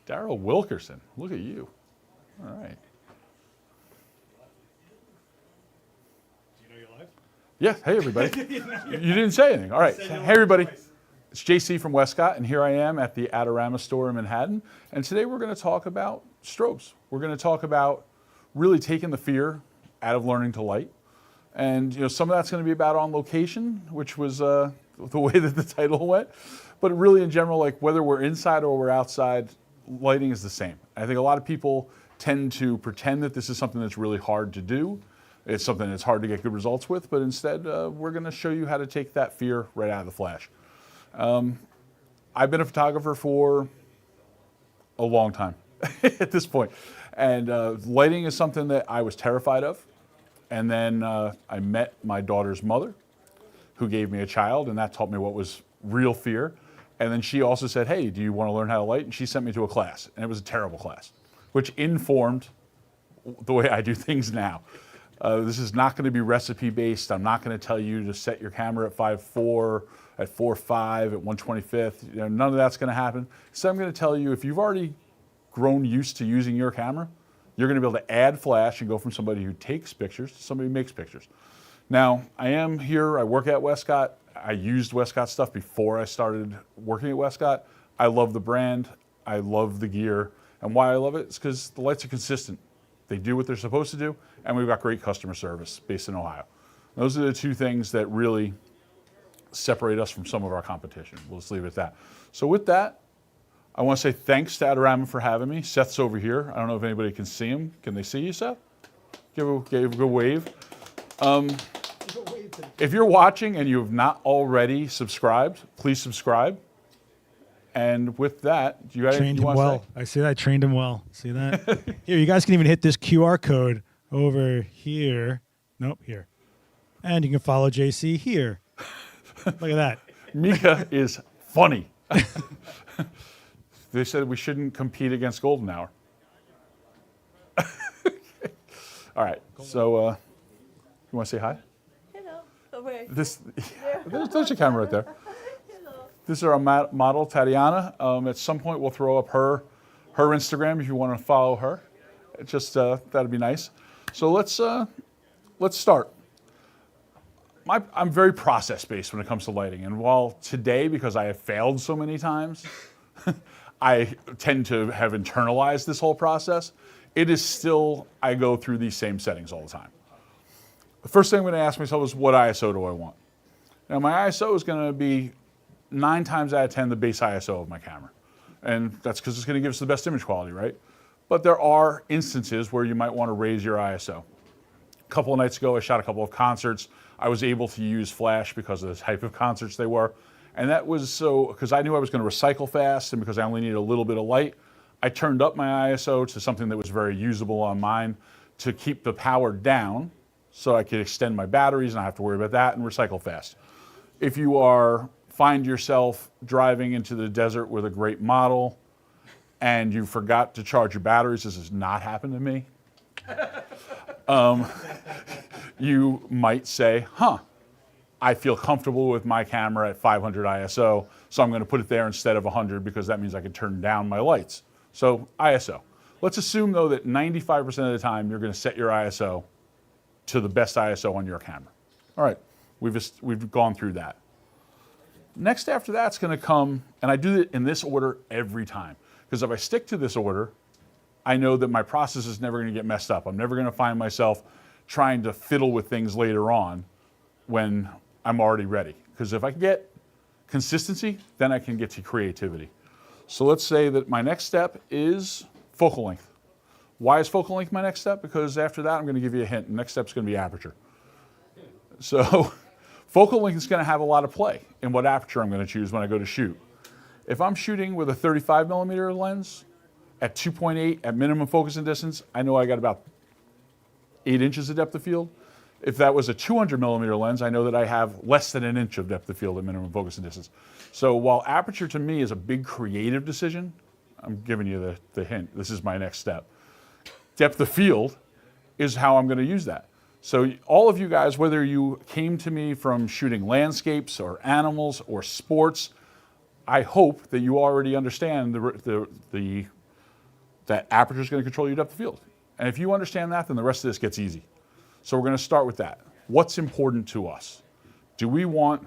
Darryl Wilkerson, look at you. All right. Do you know you're live? Yeah, hey everybody. You didn't say anything. All right, hey everybody. It's JC from Westcott, and here I am at the Adorama store in Manhattan. And today we're going to talk about strobes. We're going to talk about really taking the fear out of learning to light. And some of that's going to be about on location, which was the way that the title went. But really in general, like whether we're inside or we're outside, lighting is the same. I think a lot of people tend to pretend that this is something that's really hard to do. It's something that's hard to get good results with, but instead we're going to show you how to take that fear right out of the flash. I've been a photographer for a long time at this point. And lighting is something that I was terrified of. And then I met my daughter's mother, who gave me a child, and that taught me what was real fear. And then she also said, hey, do you want to learn how to light? And she sent me to a class, and it was a terrible class, which informed the way I do things now. This is not going to be recipe based. I'm not going to tell you to set your camera at 5.4, at 4.5, at 1/25. None of that's going to happen. So I'm going to tell you, if you've already grown used to using your camera, you're going to be able to add flash and go from somebody who takes pictures to somebody who makes pictures. Now, I am here, I work at Westcott. I used Westcott stuff before I started working at Westcott. I love the brand, I love the gear, and why I love it is because the lights are consistent. They do what they're supposed to do, and we've got great customer service based in Ohio. Those are the two things that really separate us from some of our competition. We'll just leave it at that. So with that, I want to say thanks to Adorama for having me. Seth's over here. I don't know if anybody can see him. Can they see you, Seth? Give a good wave. If you're watching and you have not already subscribed, please subscribe. And with that, do you got anything you want to say? I see that. I trained him well. See that? Here, you guys can even hit this QR code over here. Nope, here. And you can follow JC here. Look at that. Mika is funny. They said we shouldn't compete against Golden Hour. All right, so you want to say hi? Hello. Over. There's your camera right there. Hello. This is our model, Tatiana. At some point, we'll throw up her Instagram if you want to follow her. That'd be nice. So let's start. I'm very process-based when it comes to lighting, and while today, because I have failed so many times, I tend to have internalized this whole process, it is still, I go through these same settings all the time. The first thing I'm going to ask myself is, what ISO do I want? Now, my ISO is going to be 9 times out of 10 the base ISO of my camera. And that's because it's going to give us the best image quality, right? But there are instances where you might want to raise your ISO. A couple of nights ago, I shot a couple of concerts. I was able to use flash because of the type of concerts they were. And that was so, because I knew I was going to recycle fast and because I only needed a little bit of light, I turned up my ISO to something that was very usable on mine to keep the power down so I could extend my batteries and not have to worry about that and recycle fast. If you find yourself driving into the desert with a great model and you forgot to charge your batteries, this has not happened to me. You might say, I feel comfortable with my camera at 500 ISO, so I'm going to put it there instead of 100 because that means I can turn down my lights. So ISO. Let's assume though that 95% of the time you're going to set your ISO to the best ISO on your camera. All right, we've gone through that. Next after that's going to come, and I do it in this order every time, because if I stick to this order, I know that my process is never going to get messed up. I'm never going to find myself trying to fiddle with things later on when I'm already ready. Because if I can get consistency, then I can get to creativity. So let's say that my next step is focal length. Why is focal length my next step? Because after that, I'm going to give you a hint. The next step is going to be aperture. So focal length is going to have a lot of play in what aperture I'm going to choose when I go to shoot. If I'm shooting with a 35 millimeter lens at 2.8 at minimum focus and distance, I know I got about 8 inches of depth of field. If that was a 200 millimeter lens, I know that I have less than an inch of depth of field at minimum focus and distance. So while aperture to me is a big creative decision, I'm giving you the hint. This is my next step. Depth of field is how I'm going to use that. So all of you guys, whether you came to me from shooting landscapes or animals or sports, I hope that you already understand the that aperture is going to control your depth of field. And if you understand that, then the rest of this gets easy. So we're going to start with that. What's important to us? Do we want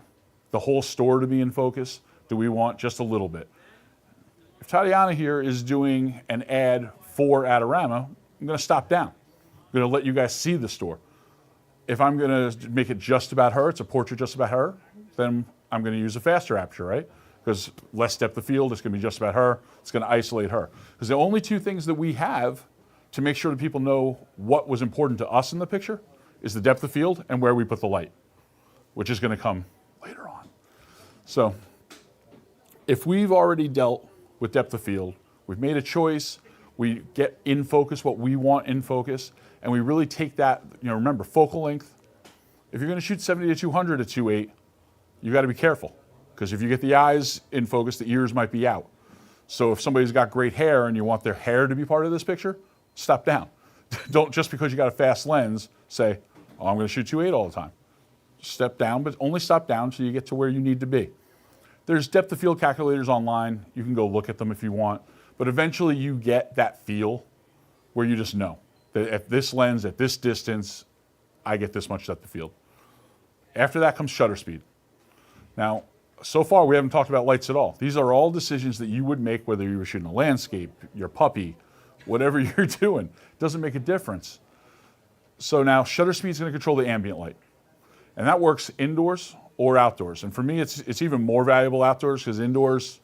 the whole store to be in focus? Do we want just a little bit? If Tatiana here is doing an ad for Adorama, I'm going to stop down. I'm going to let you guys see the store. If I'm going to make it just about her, it's a portrait just about her, then I'm going to use a faster aperture, right? Because less depth of field, it's going to be just about her. It's going to isolate her. Because the only two things that we have to make sure that people know what was important to us in the picture is the depth of field and where we put the light, which is going to come later on. So if we've already dealt with depth of field, we've made a choice, we get in focus what we want in focus, and we really take that, remember, focal length. If you're going to shoot 70 to 200 at 2.8, you got to be careful, because if you get the eyes in focus, the ears might be out. So if somebody's got great hair and you want their hair to be part of this picture, stop down. Don't, just because you got a fast lens, say, oh, I'm going to shoot 2.8 all the time. Step down, but only stop down until you get to where you need to be. There's depth of field calculators online. You can go look at them if you want. But eventually you get that feel where you just know that at this lens, at this distance, I get this much depth of field. After that comes shutter speed. Now, so far we haven't talked about lights at all. These are all decisions that you would make whether you were shooting a landscape, your puppy, whatever you're doing. It doesn't make a difference. So now shutter speed is going to control the ambient light. And that works indoors or outdoors. And for me, it's even more valuable outdoors, because indoors,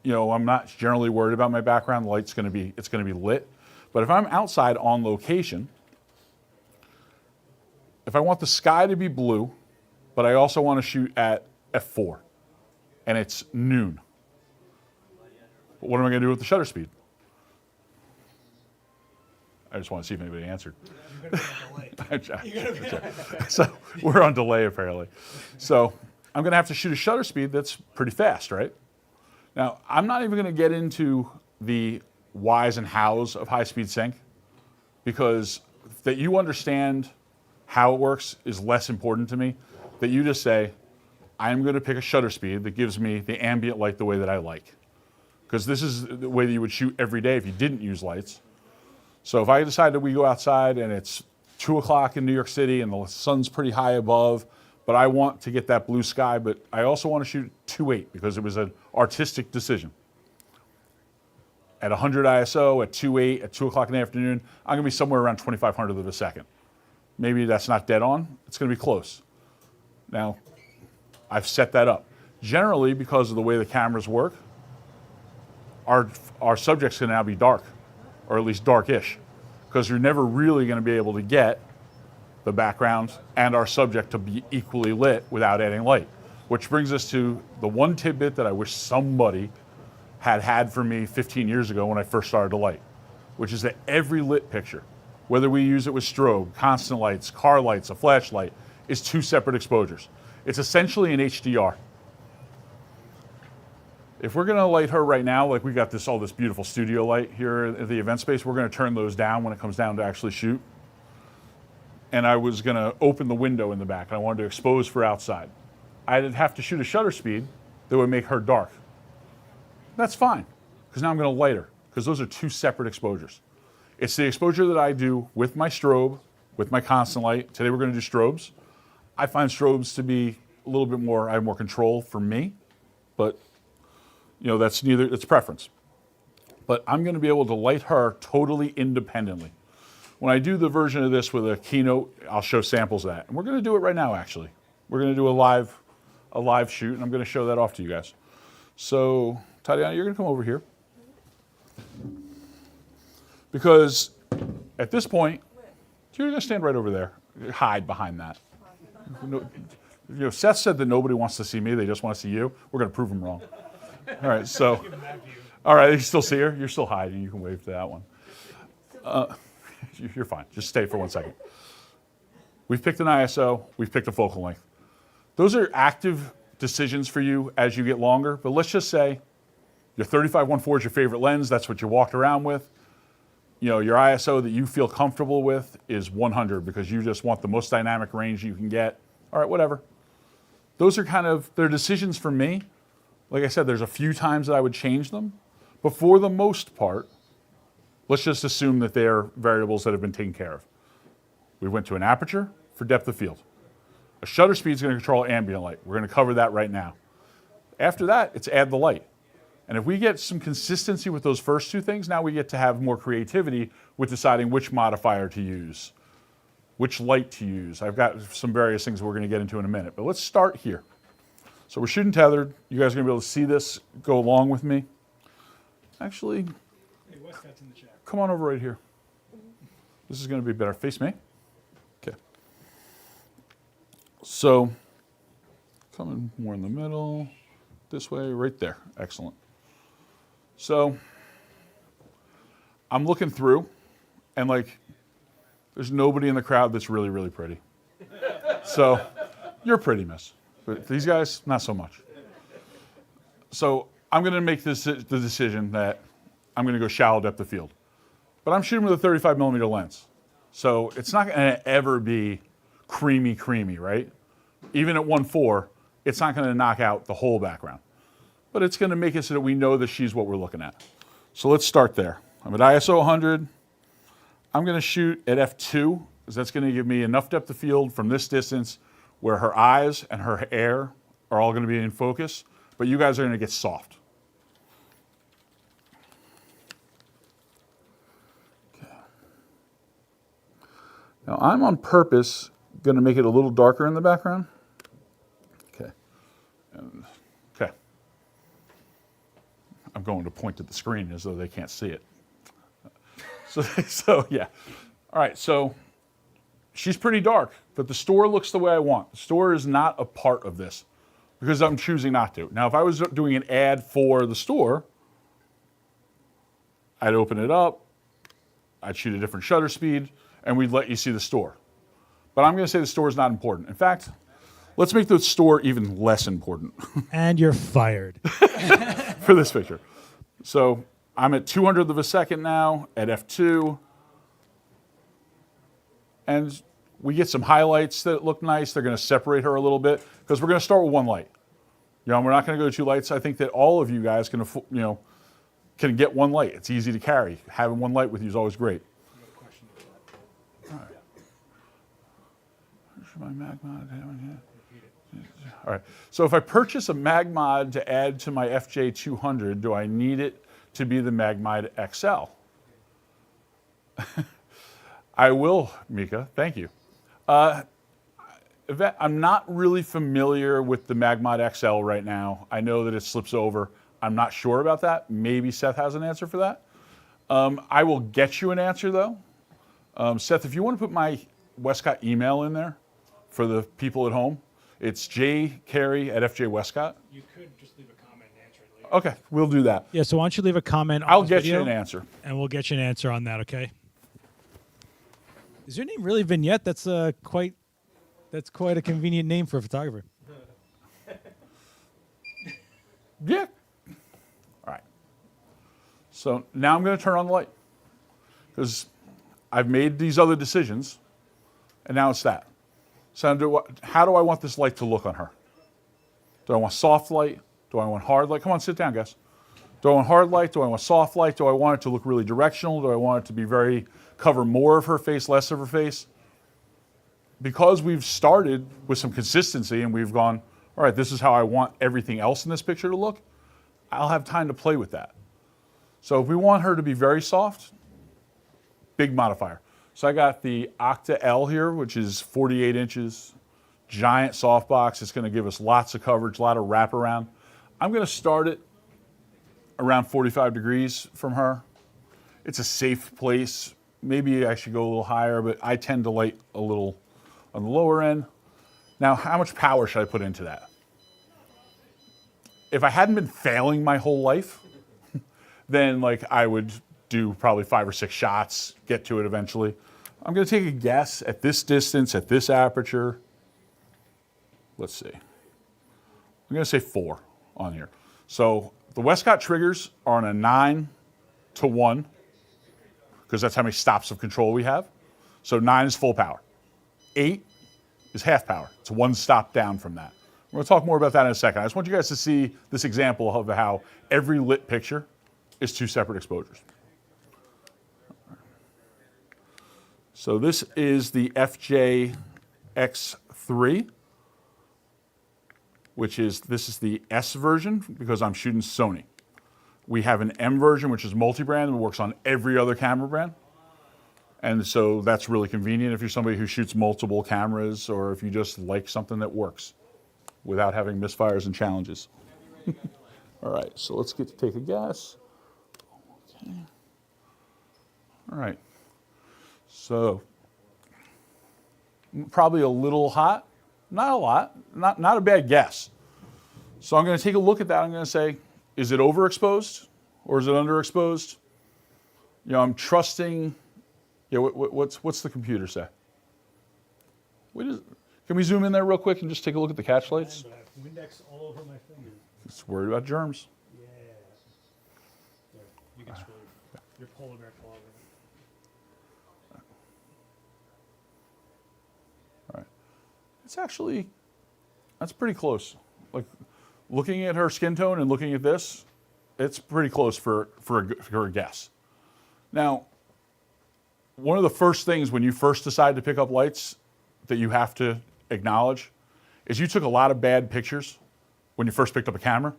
I'm not generally worried about my background. The light's going to be lit. But if I'm outside on location, if I want the sky to be blue, but I also want to shoot at f4, and it's noon, what am I going to do with the shutter speed? I just want to see if anybody answered. So we're on delay apparently. So I'm going to have to shoot a shutter speed that's pretty fast, right? Now, I'm not even going to get into the whys and hows of high-speed sync, because that you understand how it works is less important to me. That you just say, I'm going to pick a shutter speed that gives me the ambient light the way that I like. Because this is the way that you would shoot every day if you didn't use lights. So if I decide that we go outside and it's 2 o'clock in New York City and the sun's pretty high above, but I want to get that blue sky, but I also want to shoot 2.8 because it was an artistic decision. At 100 ISO, at 2.8, at 2 o'clock in the afternoon, I'm going to be somewhere around 2500th of a second. Maybe that's not dead on. It's going to be close. Now, I've set that up. Generally, because of the way the cameras work, our subjects can now be dark, or at least darkish, because you're never really going to be able to get the background and our subject to be equally lit without adding light. Which brings us to the one tidbit that I wish somebody had for me 15 years ago when I first started to light, which is that every lit picture, whether we use it with strobe, constant lights, car lights, a flashlight, is 2 separate exposures. It's essentially an HDR. If we're going to light her right now, like we got all this beautiful studio light here at the event space, we're going to turn those down when it comes down to actually shoot. And I was going to open the window in the back, and I wanted to expose for outside. I'd have to shoot a shutter speed that would make her dark. That's fine, because now I'm going to light her, because those are 2 separate exposures. It's the exposure that I do with my strobe, with my constant light. Today we're going to do strobes. I find strobes to be a little bit more, I have more control for me, but that's it's preference. But I'm going to be able to light her totally independently. When I do the version of this with a keynote, I'll show samples of that. And we're going to do it right now, actually. We're going to do a live shoot, and I'm going to show that off to you guys. So, Tatiana, you're going to come over here. Because at this point, you're going to stand right over there. Hide behind that. Seth said that nobody wants to see me, they just want to see you. We're going to prove them wrong. All right, so, all right, you still see her? You're still hiding. You can wave to that one. You're fine. Just stay for 1 second. We've picked an ISO. We've picked a focal length. Those are active decisions for you as you get longer, but let's just say your 35-1.4 is your favorite lens. That's what you walked around with. Your ISO that you feel comfortable with is 100 because you just want the most dynamic range you can get. All right, whatever. Those are they're decisions for me. Like I said, there's a few times that I would change them, but for the most part, Let's just assume that they are variables that have been taken care of. We went to an aperture for depth of field. A shutter speed is going to control ambient light. We're going to cover that right now. After that, it's add the light. And if we get some consistency with those first two things, now we get to have more creativity with deciding which modifier to use, which light to use. I've got some various things we're going to get into in a minute, but let's start here. So we're shooting tethered. You guys are going to be able to see this, go along with me. Actually, Hey, Westcott's in the chat. come on over right here. This is going to be better. Face me. Okay. So, coming more in the middle, this way, right there. Excellent. So, I'm looking through, and like, there's nobody in the crowd that's really, really pretty. So, you're pretty, miss. But these guys, not so much. So, I'm going to make the decision that I'm going to go shallow depth of field. But I'm shooting with a 35 millimeter lens. So, it's not going to ever be creamy, right? Even at 1.4, it's not going to knock out the whole background. But it's going to make it so that we know that she's what we're looking at. So let's start there. I'm at ISO 100. I'm going to shoot at f2, because that's going to give me enough depth of field from this distance where her eyes and her hair are all going to be in focus, but you guys are going to get soft. Okay. Now I'm on purpose going to make it a little darker in the background. Okay. Okay. I'm going to point to the screen as though they can't see it. So yeah. All right, so she's pretty dark, but the store looks the way I want. The store is not a part of this because I'm choosing not to. Now, if I was doing an ad for the store, I'd open it up, I'd shoot a different shutter speed, and we'd let you see the store. But I'm going to say the store is not important. In fact, let's make the store even less important. And you're fired. For this picture. So I'm at 200th of a second now at f2. And we get some highlights that look nice. They're going to separate her a little bit because we're going to start with one light. You know, we're not going to go to two lights. I think that all of you guys can, can get one light. It's easy to carry. Having one light with you is always great. All right. My mag mod. All right. So if I purchase a mag mod to add to my FJ200, do I need it to be the mag mod XL? I will, Mika. Thank you. I'm not really familiar with the mag mod XL right now. I know that it slips over. I'm not sure about that. Maybe Seth has an answer for that. I will get you an answer though. Seth, if you want to put my Westcott email in there for the people at home, it's jcarey@fjwestcott. You could just leave a comment and answer it later. Okay, we'll do that. Yeah, so why don't you leave a comment on I'll this get video, you an answer. and we'll get you an answer on that, okay? Is your name really Vignette? That's quite a convenient name for a photographer. Yeah. All right. So now I'm going to turn on the light because I've made these other decisions, and now it's that. So how do I want this light to look on her? Do I want soft light? Do I want hard light? Come on, sit down, guys. Do I want hard light? Do I want soft light? Do I want it to look really directional? Do I want it to be cover more of her face, less of her face? Because we've started with some consistency and we've gone, all right, this is how I want everything else in this picture to look, I'll have time to play with that. So if we want her to be very soft, big modifier. So I got the Octa L here, which is 48 inches, giant softbox. It's going to give us lots of coverage, a lot of wraparound. I'm going to start it around 45 degrees from her. It's a safe place. Maybe I should go a little higher, but I tend to light a little on the lower end. Now, how much power should I put into that? If I hadn't been failing my whole life, then I would do probably 5 or 6 shots, get to it eventually. I'm going to take a guess at this distance, at this aperture. Let's see. I'm going to say 4 on here. So the Westcott triggers are on a 9-to-1 because that's how many stops of control we have. So 9 is full power. 8 is half power. It's 1 stop down from that. We're going to talk more about that in a second. I just want you guys to see this example of how every lit picture is 2 separate exposures. So this is the FJ-X3, this is the S version because I'm shooting Sony. We have an M version, which is multi-brand and works on every other camera brand. And so that's really convenient if you're somebody who shoots multiple cameras or if you just like something that works without having misfires and challenges. All right, so let's get to take a guess. Okay. All right. So probably a little hot, not a lot, not a bad guess. So I'm going to take a look at that. I'm going to say, is it overexposed or is it underexposed? You know, I'm trusting. Yeah, what's the computer say? Can we zoom in there real quick and just take a look at the catch lights? I have Windex all over my fingers. It's worried about germs. Yeah. There, you can scroll your polar bear claw over it. All right. That's pretty close. Like looking at her skin tone and looking at this, it's pretty close for a guess. Now, one of the first things when you first decide to pick up lights that you have to acknowledge is you took a lot of bad pictures when you first picked up a camera.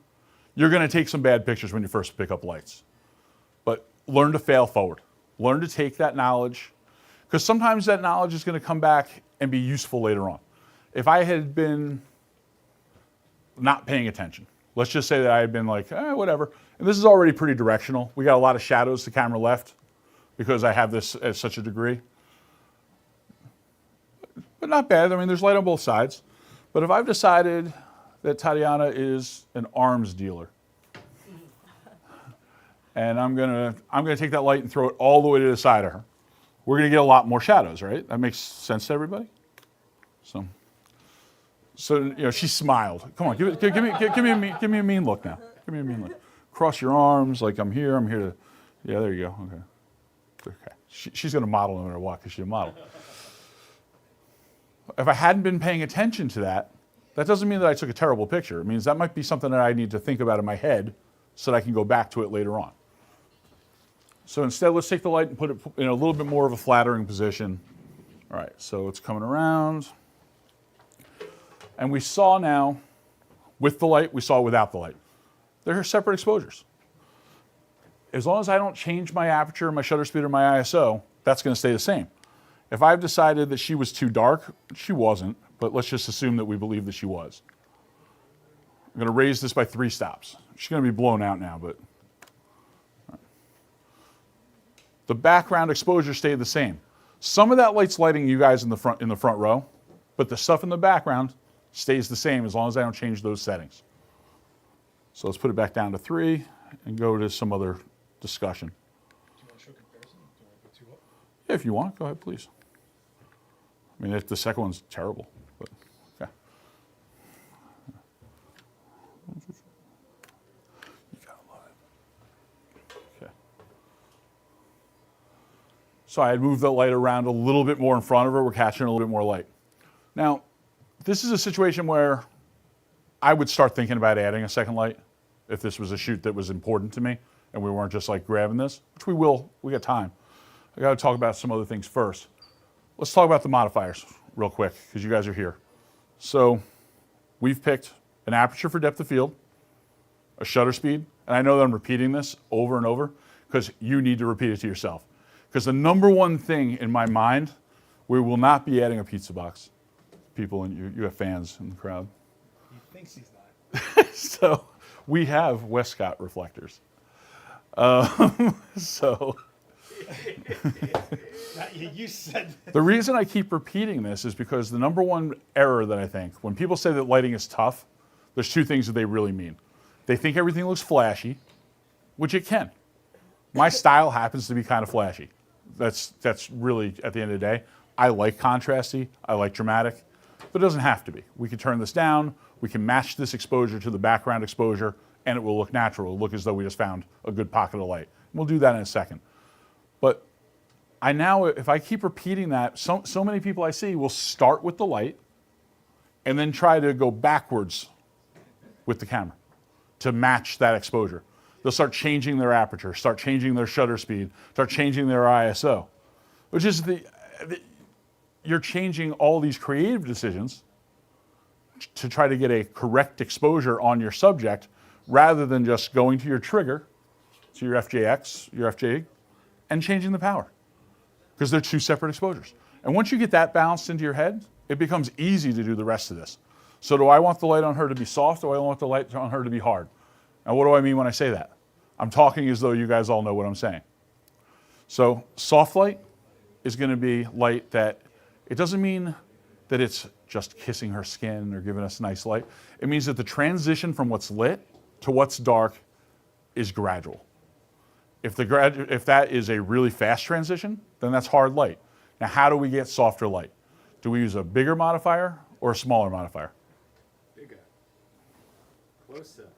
You're going to take some bad pictures when you first pick up lights. But learn to fail forward. Learn to take that knowledge, because sometimes that knowledge is going to come back and be useful later on. If I had been not paying attention, let's just say that I had been like, whatever, and this is already pretty directional. We got a lot of shadows to camera left because I have this at such a degree. But not bad. I mean, there's light on both sides. But if I've decided that Tatiana is an arms dealer, and I'm gonna take that light and throw it all the way to the side of her, we're gonna get a lot more shadows, right? That makes sense to everybody? So you know, she smiled. Come on, give me a mean look now. Give me a mean look. Cross your arms like I'm here to, yeah, there you go, okay. Okay. She's going to model no matter what because she's a model. If I hadn't been paying attention to that, that doesn't mean that I took a terrible picture. It means that might be something that I need to think about in my head so that I can go back to it later on. So instead, let's take the light and put it in a little bit more of a flattering position. All right, so it's coming around. And we saw now, with the light, we saw without the light. They're separate exposures. As long as I don't change my aperture, my shutter speed, or my ISO, that's going to stay the same. If I've decided that she was too dark, she wasn't, but let's just assume that we believe that she was. I'm going to raise this by 3 stops. She's going to be blown out now, but the background exposure stayed the same. Some of that light's lighting you guys in the front row, but the stuff in the background stays the same as long as I don't change those settings. So let's put it back down to 3 and go to some other discussion. Do you want to show comparison? Do you want to put 2 up? Yeah, if you want, go ahead, please. I mean, the second one's terrible, but okay. You gotta love it. Okay. So I had moved the light around a little bit more in front of her. We're catching a little bit more light. Now, this is a situation where I would start thinking about adding a second light if this was a shoot that was important to me and we weren't just like grabbing this, which we will. We got time. I got to talk about some other things first. Let's talk about the modifiers real quick because you guys are here. So we've picked an aperture for depth of field, a shutter speed, and I know that I'm repeating this over and over because you need to repeat it to yourself. Because the number one thing in my mind, we will not be adding a pizza box. People, and you have fans in the crowd. He thinks he's not. So we have Westcott reflectors. So You said the reason I keep repeating this is because the number one error that I think, when people say that lighting is tough, there's 2 things that they really mean. They think everything looks flashy, which it can. My style happens to be kind of flashy. That's really, at the end of the day, I like contrasty, I like dramatic, but it doesn't have to be. We can turn this down, we can match this exposure to the background exposure, and it will look natural. It'll look as though we just found a good pocket of light. We'll do that in a second. But if I keep repeating that, so many people I see will start with the light and then try to go backwards with the camera to match that exposure. They'll start changing their aperture, start changing their shutter speed, start changing their ISO, which is you're changing all these creative decisions to try to get a correct exposure on your subject rather than just going to your trigger, to your FJX, your FJ, and changing the power. Because they're two separate exposures. And once you get that balanced into your head, it becomes easy to do the rest of this. So do I want the light on her to be soft, or do I want the light on her to be hard? And what do I mean when I say that? I'm talking as though you guys all know what I'm saying. So soft light is going to be light that, it doesn't mean that it's just kissing her skin or giving us nice light. It means that the transition from what's lit to what's dark is gradual. If that is a really fast transition, then that's hard light. Now, how do we get softer light? Do we use a bigger modifier or a smaller modifier? Bigger. Closer.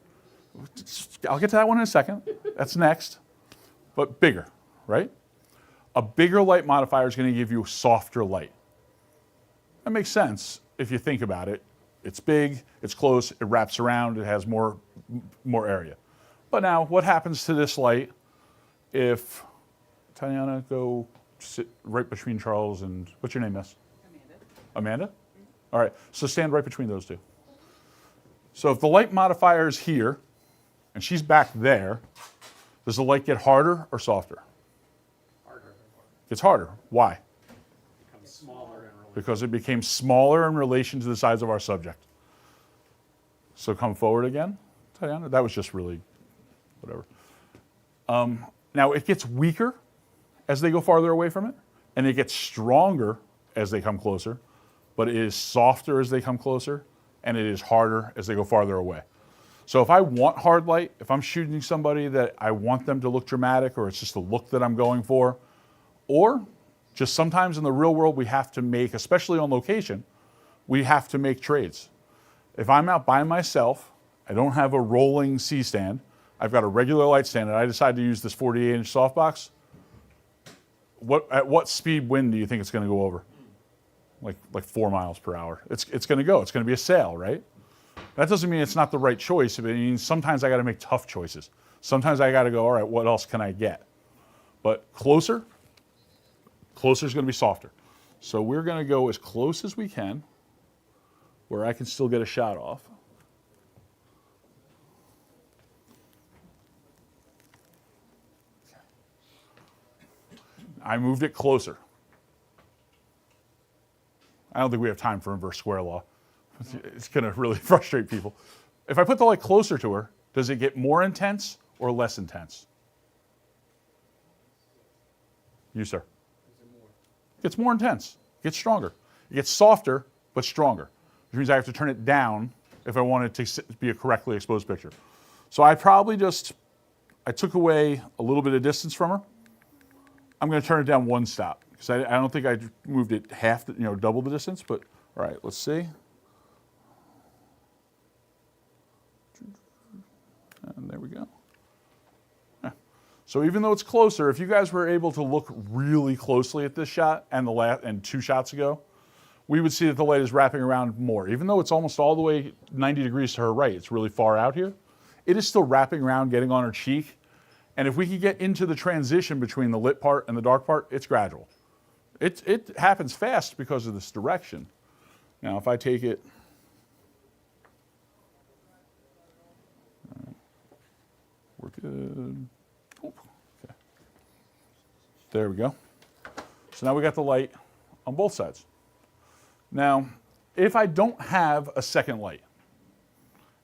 I'll get to that one in a second. That's next. But bigger, right? A bigger light modifier is going to give you softer light. That makes sense if you think about it. It's big, it's close, it wraps around, it has more area. But now, what happens to this light if, Tatiana, go sit right between Charles and, what's your name, miss? Amanda? All right, so stand right between those two. So if the light modifier is here, and she's back there, does the light get harder or softer? Harder. It's harder. Why? Becomes smaller in relation. Because it became smaller in relation to the size of our subject. So come forward again, Tatiana. That was just really, whatever. Now it gets weaker as they go farther away from it, and it gets stronger as they come closer, but it is softer as they come closer, and it is harder as they go farther away. So if I want hard light, if I'm shooting somebody that I want them to look dramatic, or it's just the look that I'm going for, or just sometimes in the real world we have to make, especially on location, we have to make trades. If I'm out by myself, I don't have a rolling C-stand, I've got a regular light stand, and I decide to use this 48-inch softbox, at what speed wind do you think it's going to go over? Like 4 miles per hour. It's going to go. It's going to be a sail, right? That doesn't mean it's not the right choice. It means sometimes I got to make tough choices. Sometimes I got to go, all right, what else can I get? But closer is going to be softer. So we're going to go as close as we can, where I can still get a shot off. I moved it closer. I don't think we have time for inverse square law. It's going to really frustrate people. If I put the light closer to her, does it get more intense or less intense? You, sir. It gets more intense. It gets stronger. It gets softer, but stronger, which means I have to turn it down if I want it to be a correctly exposed picture. So I took away a little bit of distance from her. I'm going to turn it down one stop, because I don't think I moved it double the distance, but all right, let's see. And there we go. Yeah. So even though it's closer, if you guys were able to look really closely at this shot and 2 shots ago, we would see that the light is wrapping around more. Even though it's almost all the way 90 degrees to her right, it's really far out here, it is still wrapping around, getting on her cheek. And if we could get into the transition between the lit part and the dark part, it's gradual. It happens fast because of this direction. Now, if I take it, we're good. Okay. There we go. So now we got the light on both sides. Now, if I don't have a second light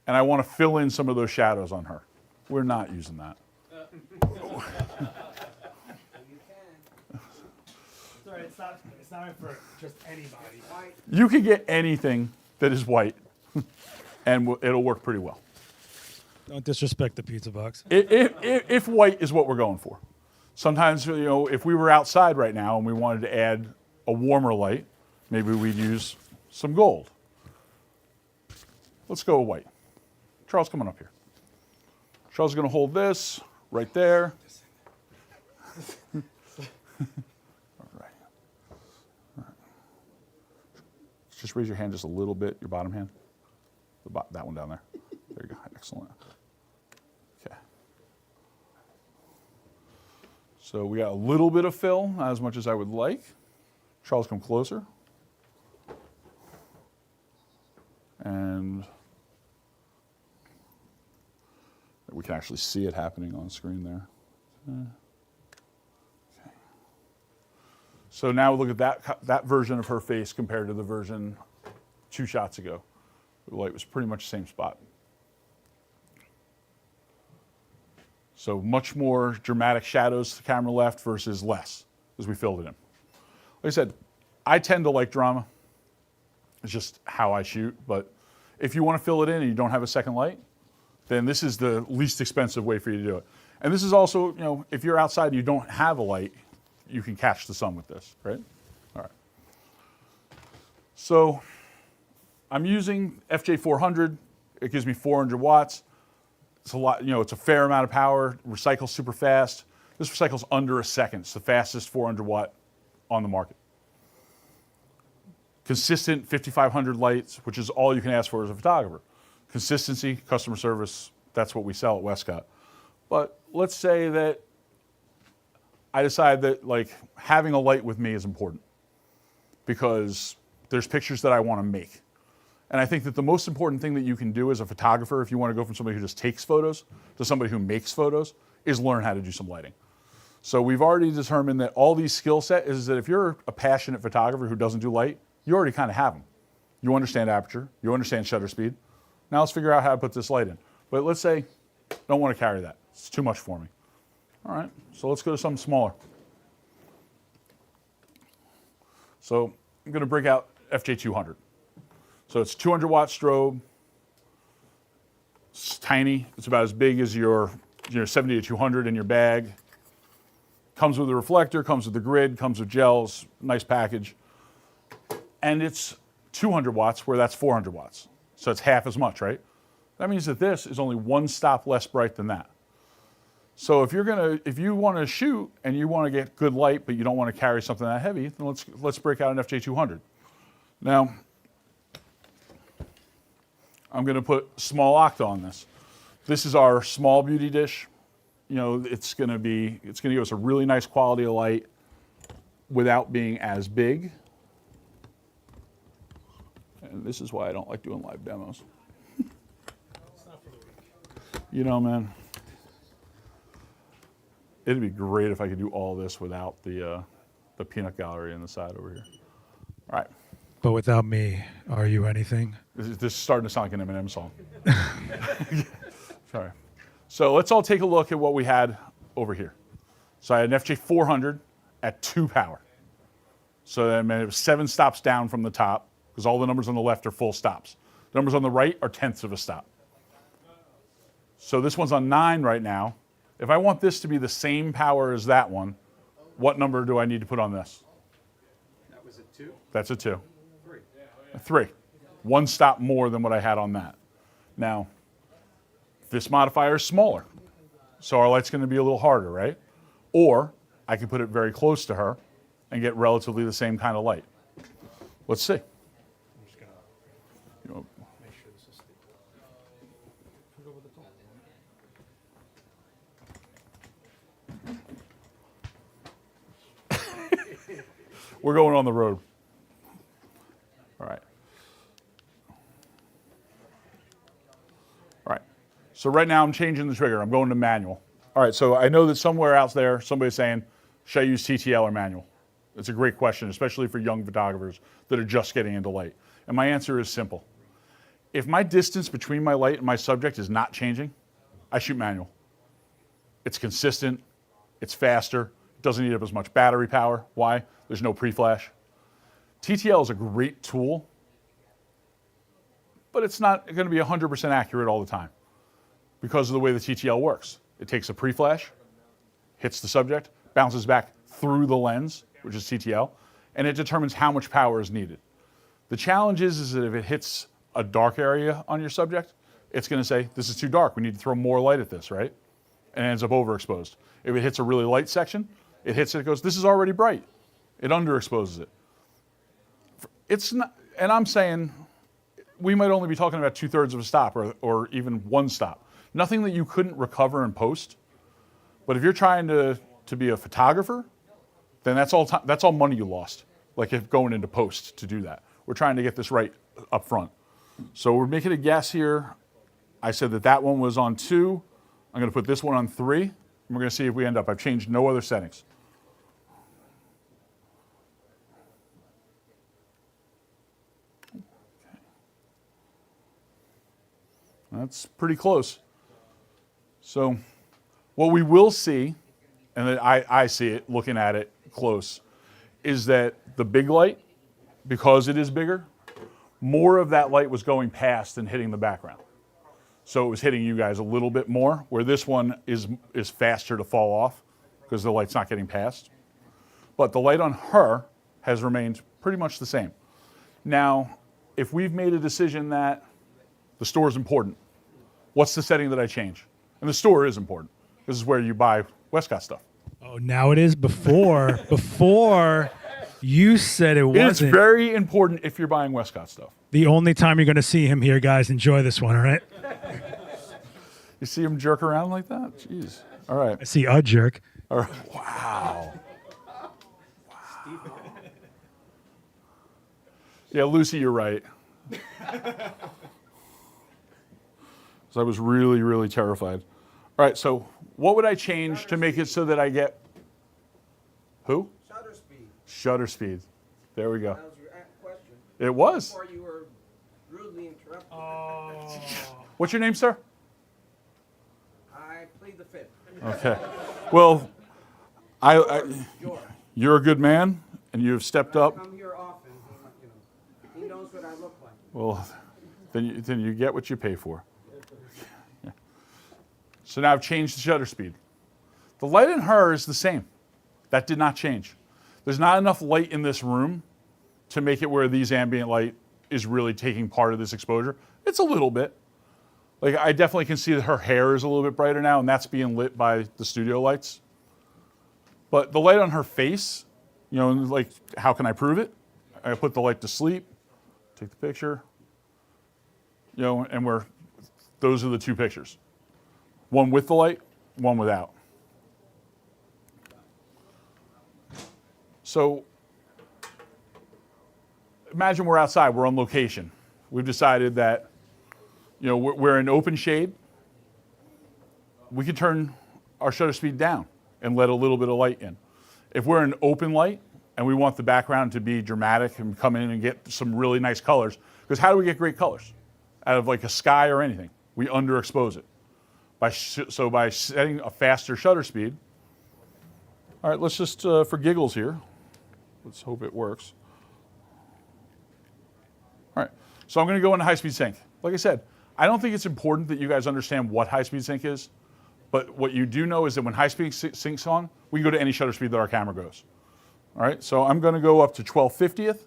and I want to fill in some of those shadows on her, we're not using that. Sorry, it's not for just anybody. You can get anything that is white, and it'll work pretty well. Don't disrespect the pizza box. If white is what we're going for. Sometimes, if we were outside right now and we wanted to add a warmer light, maybe we'd use some gold. Let's go with white. Charles, come on up here. Charles is going to hold this right there. All right. Just raise your hand just a little bit, your bottom hand. That one down there. There you go. Excellent. Okay. So we got a little bit of fill, not as much as I would like. Charles, come closer. And we can actually see it happening on screen there. Okay. So now look at that version of her face compared to the version 2 shots ago. The light was pretty much the same spot. So much more dramatic shadows to the camera left versus less as we filled it in. Like I said, I tend to like drama. It's just how I shoot. But if you want to fill it in and you don't have a second light, then this is the least expensive way for you to do it. And this is also, you know, if you're outside and you don't have a light, you can catch the sun with this, right? All right. So I'm using FJ400. It gives me 400 watts. It's a lot, you know, it's a fair amount of power, recycles super fast. This recycles under a second. It's the fastest 400 watt on the market. Consistent 5500 lights, which is all you can ask for as a photographer. Consistency, customer service, that's what we sell at Westcott. But let's say that I decide that like having a light with me is important because there's pictures that I want to make. And I think that the most important thing that you can do as a photographer, if you want to go from somebody who just takes photos to somebody who makes photos, is learn how to do some lighting. So we've already determined that all these skill set is that if you're a passionate photographer who doesn't do light, you already kind of have them. You understand aperture, you understand shutter speed. Now let's figure out how to put this light in. But let's say, I don't want to carry that. It's too much for me. All right, so let's go to something smaller. So I'm going to break out FJ200. So it's 200 watt strobe. It's tiny. It's about as big as your 70 to 200 in your bag. Comes with a reflector, comes with the grid, comes with gels, nice package. And it's 200 watts where that's 400 watts. So it's half as much, right? That means that this is only one stop less bright than that. So if you want to shoot and you want to get good light, but you don't want to carry something that heavy, then let's break out an FJ200. Now, I'm going to put small octa on this. This is our small beauty dish. You know, it's going to give us a really nice quality of light without being as big. And this is why I don't like doing live demos. You know, man, it'd be great if I could do all this without the peanut gallery in the side over here. All right. But without me, are you anything? This is starting to sound like an Eminem song. Sorry. So let's all take a look at what we had over here. So I had an FJ400 at 2 power. So that meant it was 7 stops down from the top because all the numbers on the left are full stops. The numbers on the right are tenths of a stop. So this one's on 9 right now. If I want this to be the same power as that one, what number do I need to put on this? That was a 2? That's a 2. 3. A 3. 1 stop more than what I had on that. Now, this modifier is smaller, so our light's going to be a little harder, right? Or I can put it very close to her and get relatively the same kind of light. Let's see. I'm just going to make sure this is stable. We're going on the road. All right. All right. So right now I'm changing the trigger. I'm going to manual. All right, so I know that somewhere out there somebody's saying, should I use TTL or manual? It's a great question, especially for young photographers that are just getting into light. And my answer is simple. If my distance between my light and my subject is not changing, I shoot manual. It's consistent, it's faster, it doesn't eat up as much battery power. Why? There's no pre-flash. TTL is a great tool, but it's not going to be 100% accurate all the time because of the way the TTL works. It takes a pre-flash, hits the subject, bounces back through the lens, which is TTL, and it determines how much power is needed. The challenge is that if it hits a dark area on your subject, it's going to say, this is too dark, we need to throw more light at this, right? And it ends up overexposed. If it hits a really light section, it hits it, it goes, this is already bright. It underexposes it. It's not, and I'm saying, we might only be talking about 2/3 of a stop or even 1 stop. Nothing that you couldn't recover in post. But if you're trying to be a photographer, then that's all money you lost. like if going into post to do that. We're trying to get this right up front. So we're making a guess here. I said that that one was on 2. I'm going to put this one on 3. And we're going to see if we end up. I've changed no other settings. That's pretty close. So what we will see, and I see it looking at it close, is that the big light, because it is bigger, more of that light was going past and hitting the background. So it was hitting you guys a little bit more, where this one is faster to fall off because the light's not getting past. But the light on her has remained pretty much the same. Now, if we've made a decision that the store is important, what's the setting that I change? And the store is important. This is where you buy Westcott stuff. Oh, now it is. Before you said it wasn't. It's very important if you're buying Westcott stuff. The only time you're going to see him here, guys. Enjoy this one, all right? You see him jerk around like that? Jeez. All right. I see a jerk. All right. Wow. Yeah, Lucy, you're right. So I was really, really terrified. All right, so what would I change to make it so that I get who? Shutter speed. Shutter speed. There we go. That was your question. It was. Before you were rudely interrupted. What's your name, sir? I plead the fifth. Okay. Well, George. you're a good man, and you've stepped I up. come here often. He knows what I look like. Well, then you get what you pay for. Yeah. So now I've changed the shutter speed. The light in her is the same. That did not change. There's not enough light in this room to make it where these ambient light is really taking part of this exposure. It's a little bit. Like I definitely can see that her hair is a little bit brighter now, and that's being lit by the studio lights. But the light on her face, you know, like how can I prove it? I put the light to sleep, take the picture, you know, and those are the two pictures. One with the light, one without. So imagine we're outside, we're on location. We've decided that, you know, we're in open shade. We could turn our shutter speed down and let a little bit of light in. If we're in open light and we want the background to be dramatic and come in and get some really nice colors, because how do we get great colors? Out of like a sky or anything, we underexpose it. So by setting a faster shutter speed, all right, let's just, for giggles here, let's hope it works. All right, so I'm gonna go into high-speed sync. Like I said, I don't think it's important that you guys understand what high-speed sync is, but what you do know is that when high-speed sync's on, we can go to any shutter speed that our camera goes. All right, so I'm gonna go up to 12/50th.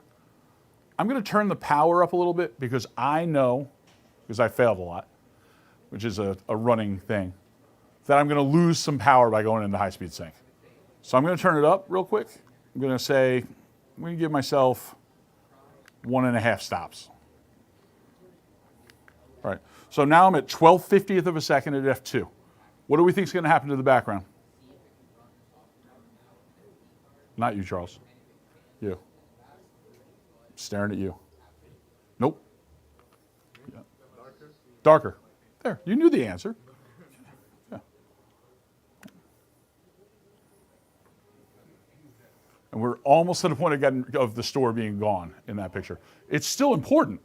I'm gonna turn the power up a little bit because I know, because I failed a lot, which is a running thing, that I'm gonna lose some power by going into high-speed sync. So I'm gonna turn it up real quick. I'm gonna say, I'm gonna give myself 1.5 stops. All right, so now I'm at 12/50th of a second at f2. What do we think is gonna happen to the background? Not you, Charles. You. Staring at you. Nope. Yeah. Darker. There, you knew the answer. Yeah. And we're almost to the point of the store being gone in that picture. It's still important,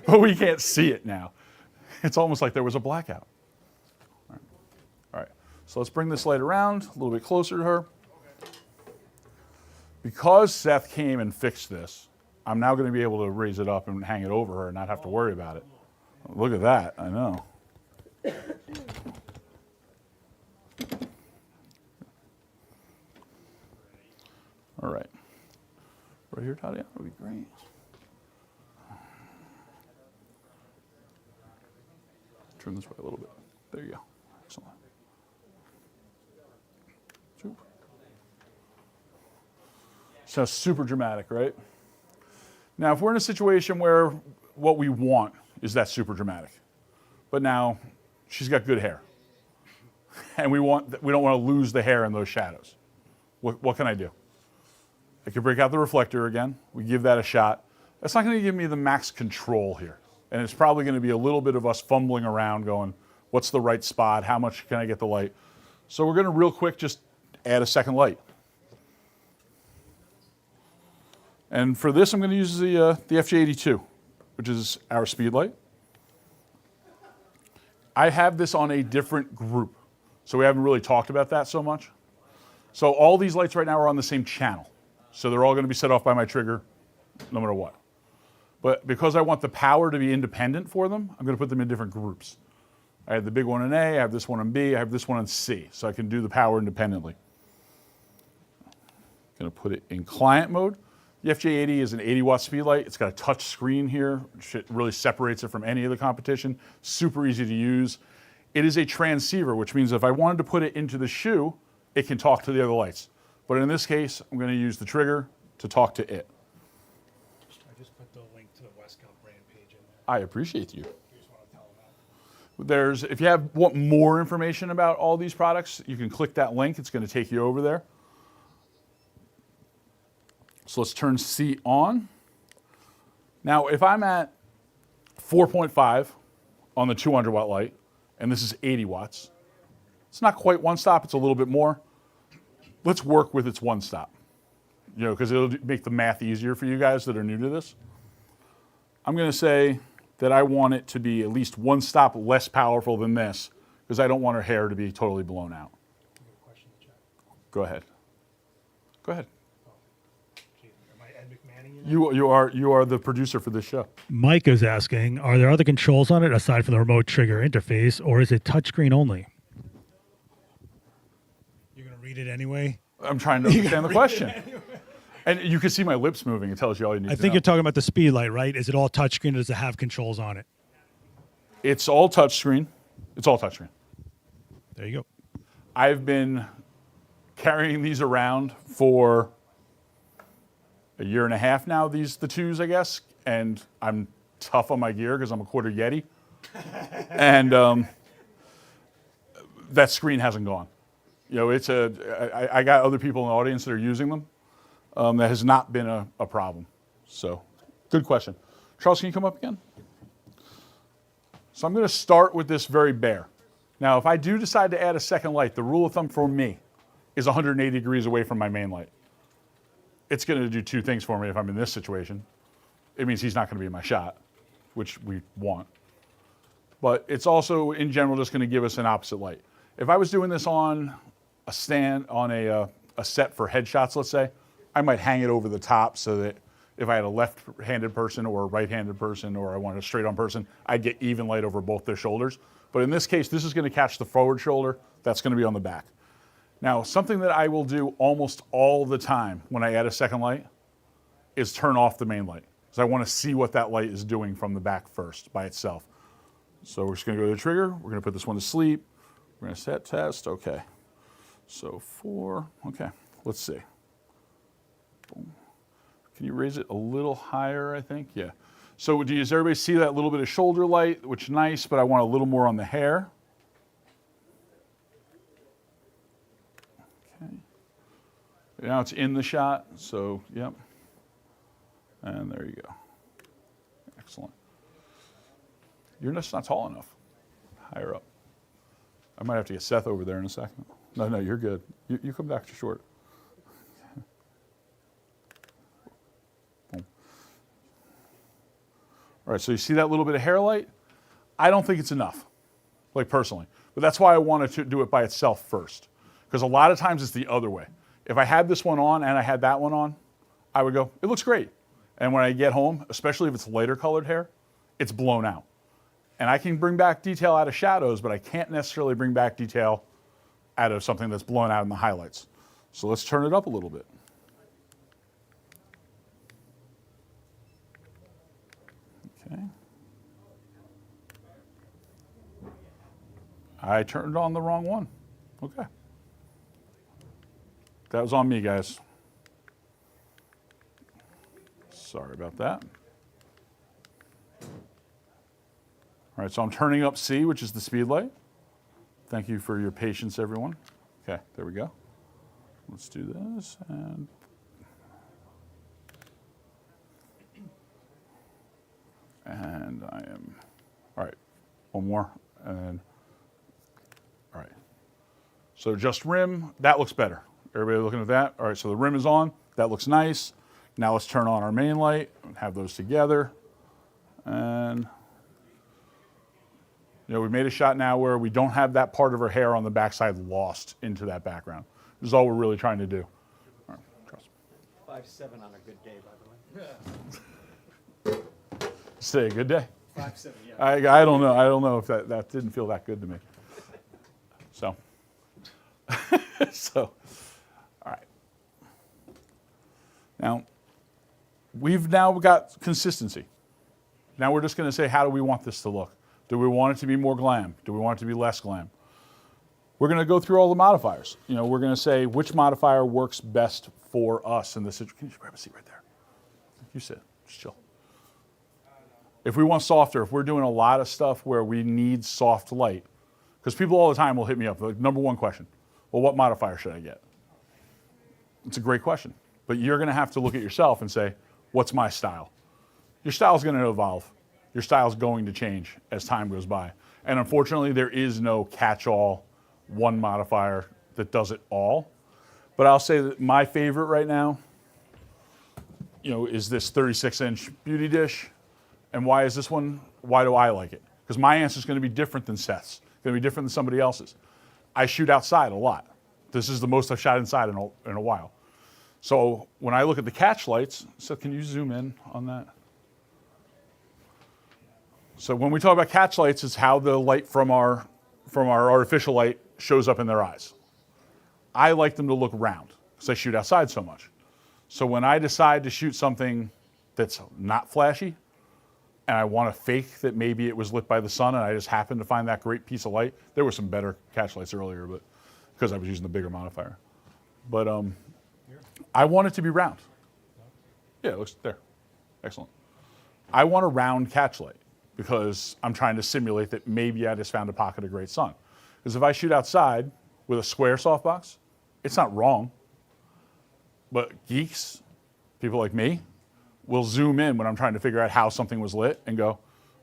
but we can't see it now. It's almost like there was a blackout. All right, so let's bring this light around a little bit closer to her. Because Seth came and fixed this, I'm now going to be able to raise it up and hang it over her and not have to worry about it. Look at that, I know. All right. Right here, Tatiana, that would be great. Turn this way a little bit. There you go. Excellent. Super. So super dramatic, right? Now, if we're in a situation where what we want is that super dramatic, but now she's got good hair, and we don't want to lose the hair in those shadows. What can I do? I can break out the reflector again. We give that a shot. That's not going to give me the max control here. And it's probably going to be a little bit of us fumbling around going, what's the right spot? How much can I get the light? So we're going to real quick just add a second light. And for this, I'm going to use the FJ82, which is our speed light. I have this on a different group, so we haven't really talked about that so much. So all these lights right now are on the same channel. So they're all going to be set off by my trigger, no matter what. But because I want the power to be independent for them, I'm going to put them in different groups. I have the big one in A, I have this one in B, I have this one in C, so I can do the power independently. I'm going to put it in client mode. The FJ80 is an 80-watt speed light. It's got a touch screen here, which really separates it from any of the competition. Super easy to use. It is a transceiver, which means if I wanted to put it into the shoe, it can talk to the other lights. But in this case, I'm going to use the trigger to talk to it. I just put the link to the Westcott brand page in there. I appreciate you. You just want to tell them that. If you want more information about all these products, you can click that link. It's going to take you over there. So let's turn C on. Now, if I'm at 4.5 on the 200-watt light, and this is 80 watts, it's not quite one stop, it's a little bit more. Let's work with its one stop, because it'll make the math easier for you guys that are new to this. I'm going to say that I want it to be at least one stop less powerful than this, because I don't want her hair to be totally blown out. Go ahead. Go ahead. You are the producer for this show. Mike is asking, are there other controls on it aside from the remote trigger interface, or is it touchscreen only? You're going to read it anyway? I'm trying to understand the question. And you can see my lips moving. It tells you all you need to know. I think you're talking about the speed light, right? Is it all touchscreen or does it have controls on it? It's all touchscreen. It's all touchscreen. There you go. I've been carrying these around for a year and a half now, the twos, I guess, and I'm tough on my gear because I'm a quarter Yeti. And that screen hasn't gone. I got other people in the audience that are using them. That has not been a problem. So, good question. Charles, can you come up again? So I'm going to start with this very bare. Now, if I do decide to add a second light, the rule of thumb for me is 180 degrees away from my main light. It's going to do two things for me if I'm in this situation. It means he's not going to be in my shot, which we want. But it's also, in general, just going to give us an opposite light. If I was doing this on a stand, on a set for headshots, let's say, I might hang it over the top so that if I had a left-handed person or a right-handed person or I wanted a straight-on person, I'd get even light over both their shoulders. But in this case, this is going to catch the forward shoulder. That's going to be on the back. Now, something that I will do almost all the time when I add a second light is turn off the main light, because I want to see what that light is doing from the back first by itself. So we're just going to go to the trigger. We're going to put this one to sleep. We're going to set test. Okay. So 4. Okay. Let's see. Boom. Can you raise it a little higher, I think? Yeah. So does everybody see that little bit of shoulder light, which is nice, but I want a little more on the hair? Okay. Now it's in the shot, so yep. And there you go. Excellent. You're just not tall enough. Higher up. I might have to get Seth over there in a second. No, you're good. You come back to short. Boom. All right, so you see that little bit of hair light? I don't think it's enough, like personally. But that's why I wanted to do it by itself first. Because a lot of times it's the other way. If I had this one on and I had that one on, I would go, it looks great. And when I get home, especially if it's lighter colored hair, it's blown out. And I can bring back detail out of shadows, but I can't necessarily bring back detail out of something that's blown out in the highlights. So let's turn it up a little bit. Okay. I turned on the wrong one. Okay. That was on me, guys. Sorry about that. All right, so I'm turning up C, which is the speed light. Thank you for your patience, everyone. Okay, there we go. Let's do this, and And I am, all right, one more. And, all right. So just rim, that looks better. Everybody looking at that? All right, so the rim is on. That looks nice. Now let's turn on our main light and have those together. And, you know, we made a shot now where we don't have that part of her hair on the backside lost into that background. This is all we're really trying to do. All right, trust me. 5'7" on a good day, by the way. Say a good day. 5'7", yeah. I don't know. I don't know if that didn't feel that good to me. So, so, all right. Now, we've now got consistency. Now we're just going to say, how do we want this to look? Do we want it to be more glam? Do we want it to be less glam? We're going to go through all the modifiers. You know, we're going to say which modifier works best for us in this situation. Can you grab a seat right there? You sit. Just chill. If we want softer, if we're doing a lot of stuff where we need soft light, because people all the time will hit me up, like, number one question, well, what modifier should I get? It's a great question, but you're going to have to look at yourself and say, what's my style? Your style is going to evolve. Your style is going to change as time goes by. And unfortunately, there is no catch-all one modifier that does it all. But I'll say that my favorite right now, you know, is this 36-inch beauty dish. And why is this one? Why do I like it? Because my answer is going to be different than Seth's. It's going to be different than somebody else's. I shoot outside a lot. This is the most I've shot inside in a while. So when I look at the catch lights, so can you zoom in on that? So when we talk about catch lights, it's how the light from our artificial light shows up in their eyes. I like them to look round because I shoot outside so much. So when I decide to shoot something that's not flashy, and I want to fake that maybe it was lit by the sun and I just happened to find that great piece of light. There were some better catch lights earlier, but because I was using the bigger modifier. But I want it to be round. Yeah, it looks there. Excellent. I want a round catch light because I'm trying to simulate that maybe I just found a pocket of great sun. Because if I shoot outside with a square softbox, it's not wrong. But geeks, people like me, will zoom in when I'm trying to figure out how something was lit and go,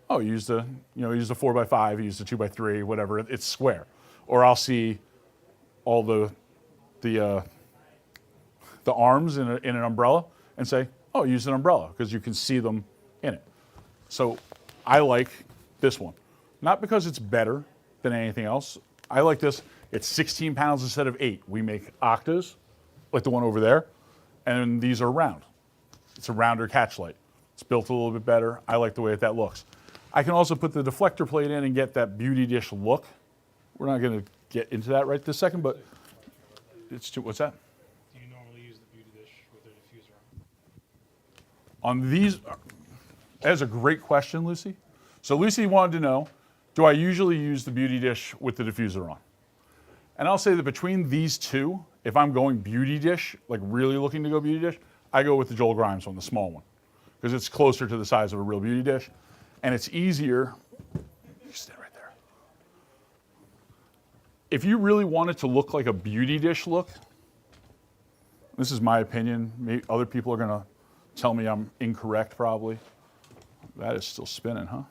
oh, you used a 4x5, you used a 2x3, whatever, it's square. Or I'll see all the arms in an umbrella and say, oh, use an umbrella because you can see them in it. So I like this one. Not because it's better than anything else. I like this. It's 16 pounds instead of 8. We make octas, like the one over there, and these are round. It's a rounder catch light. It's built a little bit better. I like the way that looks. I can also put the deflector plate in and get that beauty dish look. We're not going to get into that right this second, but it's too, what's that? Do you normally use the beauty dish with a diffuser On these, that is a great question, Lucy. So Lucy wanted to know, do I usually use the beauty dish with the diffuser on? And I'll say that between these two, if I'm going beauty dish, like really looking to go beauty dish, I go with the Joel Grimes one, the small one, because it's closer to the size of a real beauty dish, and it's easier. You stay right there. If you really want it to look like a beauty dish look, this is my opinion. Maybe other people are going to tell me I'm incorrect, probably. That is still spinning, huh?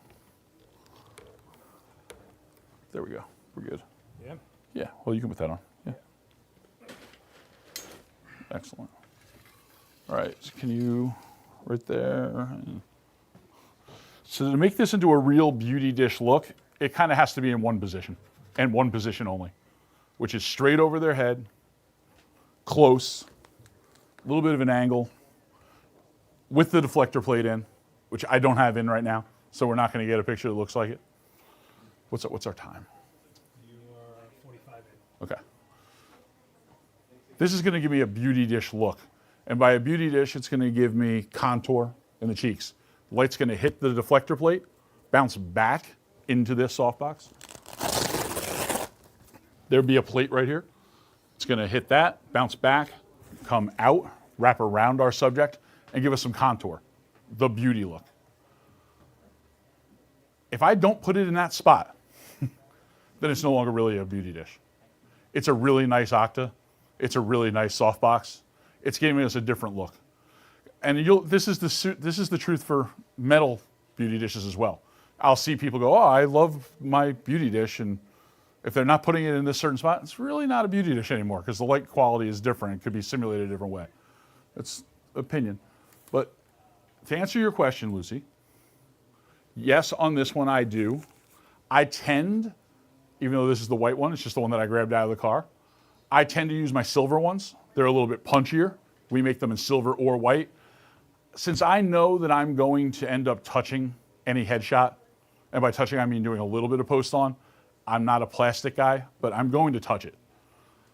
There we go. We're good. Yeah. Yeah. Well, you can put that on. Yeah. Excellent. All right, so can you, right there. So to make this into a real beauty dish look, it kind of has to be in one position, and one position only, which is straight over their head, close, a little bit of an angle, with the deflector plate in, which I don't have in right now, so we're not going to get a picture that looks like it. What's our time? You are 45 in. Okay. This is going to give me a beauty dish look. And by a beauty dish, it's going to give me contour in the cheeks. Light's going to hit the deflector plate, bounce back into this softbox. There'll be a plate right here. It's going to hit that, bounce back, come out, wrap around our subject, and give us some contour, the beauty look. If I don't put it in that spot, then it's no longer really a beauty dish. It's a really nice octa. It's a really nice softbox. It's giving us a different look. And this is the truth for metal beauty dishes as well. I'll see people go, oh, I love my beauty dish, and if they're not putting it in this certain spot, it's really not a beauty dish anymore because the light quality is different. It could be simulated a different way. That's opinion. But to answer your question, Lucy, yes, on this one I do. I tend, even though this is the white one, it's just the one that I grabbed out of the car, I tend to use my silver ones. They're a little bit punchier. We make them in silver or white. Since I know that I'm going to end up touching any headshot, and by touching I mean doing a little bit of post on, I'm not a plastic guy, but I'm going to touch it.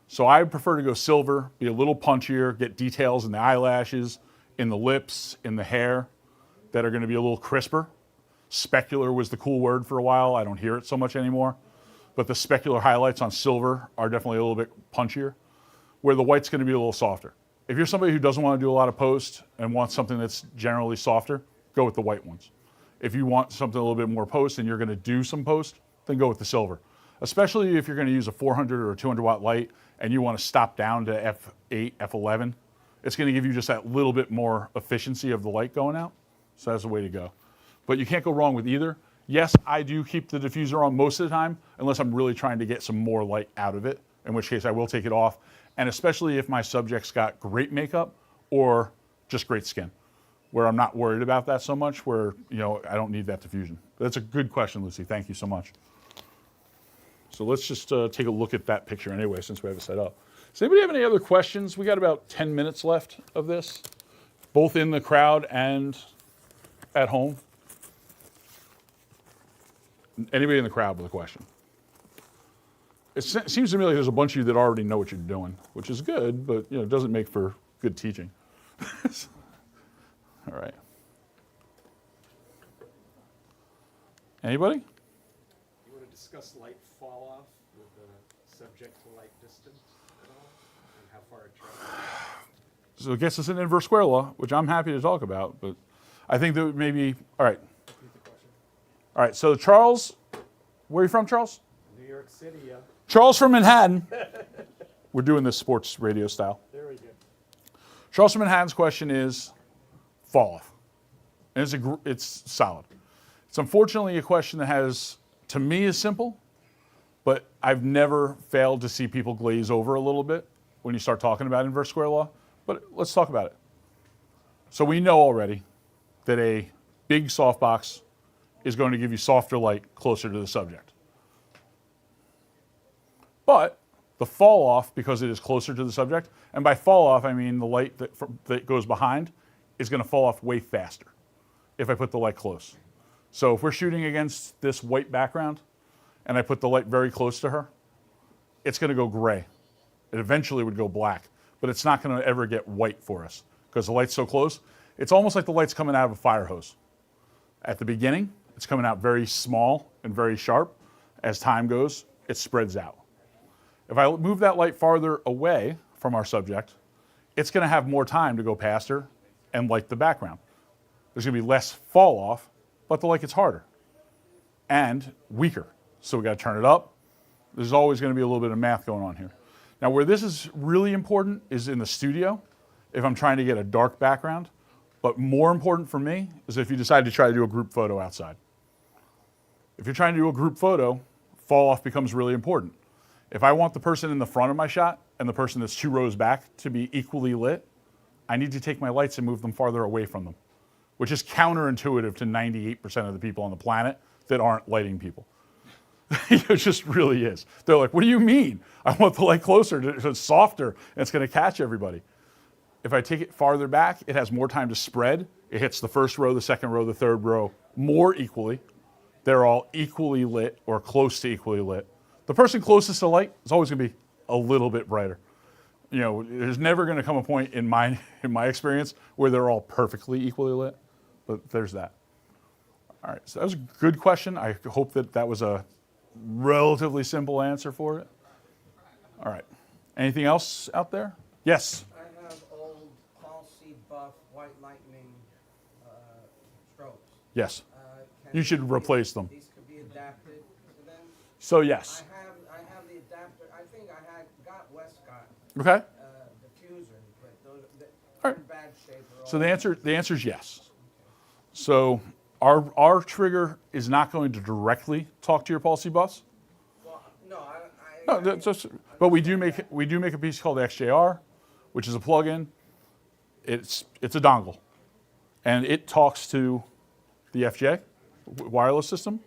So I prefer to go silver, be a little punchier, get details in the eyelashes, in the lips, in the hair that are going to be a little crisper. Specular was the cool word for a while. I don't hear it so much anymore. But the specular highlights on silver are definitely a little bit punchier, where the white's going to be a little softer. If you're somebody who doesn't want to do a lot of post and wants something that's generally softer, go with the white ones. If you want something a little bit more post and you're going to do some post, then go with the silver. Especially if you're going to use a 400 or a 200 watt light and you want to stop down to F8, F11, it's going to give you just that little bit more efficiency of the light going out. So that's the way to go. But you can't go wrong with either. Yes, I do keep the diffuser on most of the time, unless I'm really trying to get some more light out of it, in which case I will take it off. And especially if my subject's got great makeup or just great skin, where I'm not worried about that so much, where I don't need that diffusion. That's a good question, Lucy. Thank you so much. So let's just take a look at that picture anyway, since we have it set up. Does anybody have any other questions? We got about 10 minutes left of this, both in the crowd and at home. Anybody in the crowd with a question? It seems to me like there's a bunch of you that already know what you're doing, which is good, but it doesn't make for good teaching. All right. Anybody? You want to discuss light fall off with the subject to light distance at all? And how far it travels? So it gets us an inverse square law, which I'm happy to talk about, but I think that maybe, all right. Repeat the question. All right, so Charles, where are you from, Charles? New York City, yeah. Charles from Manhattan. We're doing this sports radio style. There we go. Charles from Manhattan's question is fall off. And it's solid. It's unfortunately a question that has, to me, is simple, but I've never failed to see people glaze over a little bit when you start talking about inverse square law. But let's talk about it. So we know already that a big softbox is going to give you softer light closer to the subject. But the fall off, because it is closer to the subject, and by fall off I mean the light that goes behind is going to fall off way faster if I put the light close. So if we're shooting against this white background and I put the light very close to her, it's going to go gray. It eventually would go black, but it's not going to ever get white for us because the light's so close. It's almost like the light's coming out of a fire hose. At the beginning, it's coming out very small and very sharp. As time goes, it spreads out. If I move that light farther away from our subject, it's going to have more time to go past her and light the background. There's going to be less fall off, but the light gets harder and weaker. So we got to turn it up. There's always going to be a little bit of math going on here. Now, where this is really important is in the studio, if I'm trying to get a dark background. But more important for me is if you decide to try to do a group photo outside. If you're trying to do a group photo, fall off becomes really important. If I want the person in the front of my shot and the person that's 2 rows back to be equally lit, I need to take my lights and move them farther away from them, which is counterintuitive to 98% of the people on the planet that aren't lighting people. It just really is. They're like, what do you mean? I want the light closer, so it's softer, and it's going to catch everybody. If I take it farther back, it has more time to spread. It hits the first row, the second row, the third row more equally. They're all equally lit or close to equally lit. The person closest to light is always going to be a little bit brighter. There's never going to come a point in my experience where they're all perfectly equally lit, but there's that. All right, so that was a good question. I hope that was a relatively simple answer for it. All right, anything else out there? Yes. I have old Paul C. Buff White Lightning strobes. Yes. Can You should these replace them. These could be adapted to them. So yes. I have the adapter. I think I had got Westcott Okay. diffuser, but those All are right. in bad shape. So the answer is yes. So Our trigger is not going to directly talk to your pulse bus. Well, no, No, that's just, but we do make a piece called XJR, which is a plug-in. It's a dongle, and it talks to the FJ wireless system,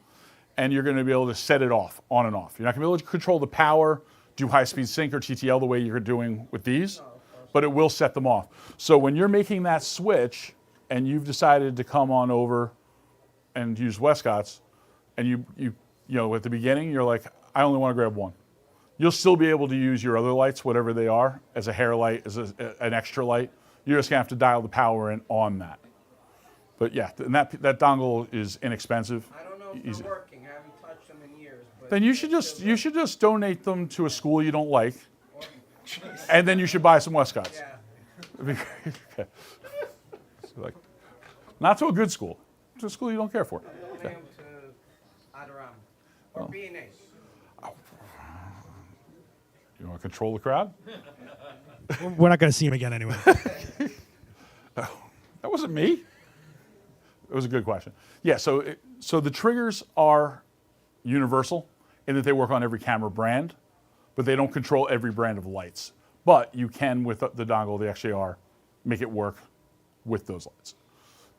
and you're going to be able to set it off, on and off. You're not going to be able to control the power, do high-speed sync or TTL the way you're doing with these, but it will set them off. So when you're making that switch, and you've decided to come on over and use Westcott's, and you know at the beginning you're like, I only want to grab one. You'll still be able to use your other lights, whatever they are, as a hair light, as an extra light. You're just gonna have to dial the power in on that. But yeah, and that dongle is inexpensive. I don't know if Easy. they're working. I haven't touched them in years. But Then you should just donate them to a school you don't like, and then you should buy some Westcott's. Yeah. Okay. So like, not to a good school, to a school you don't care for. Donate them to Adorama or B&A. You want to control the crowd? We're not going to see him again anyway. That wasn't me. It was a good question. Yeah, so the triggers are universal in that they work on every camera brand, but they don't control every brand of lights. But you can, with the dongle, the XJR, make it work with those lights.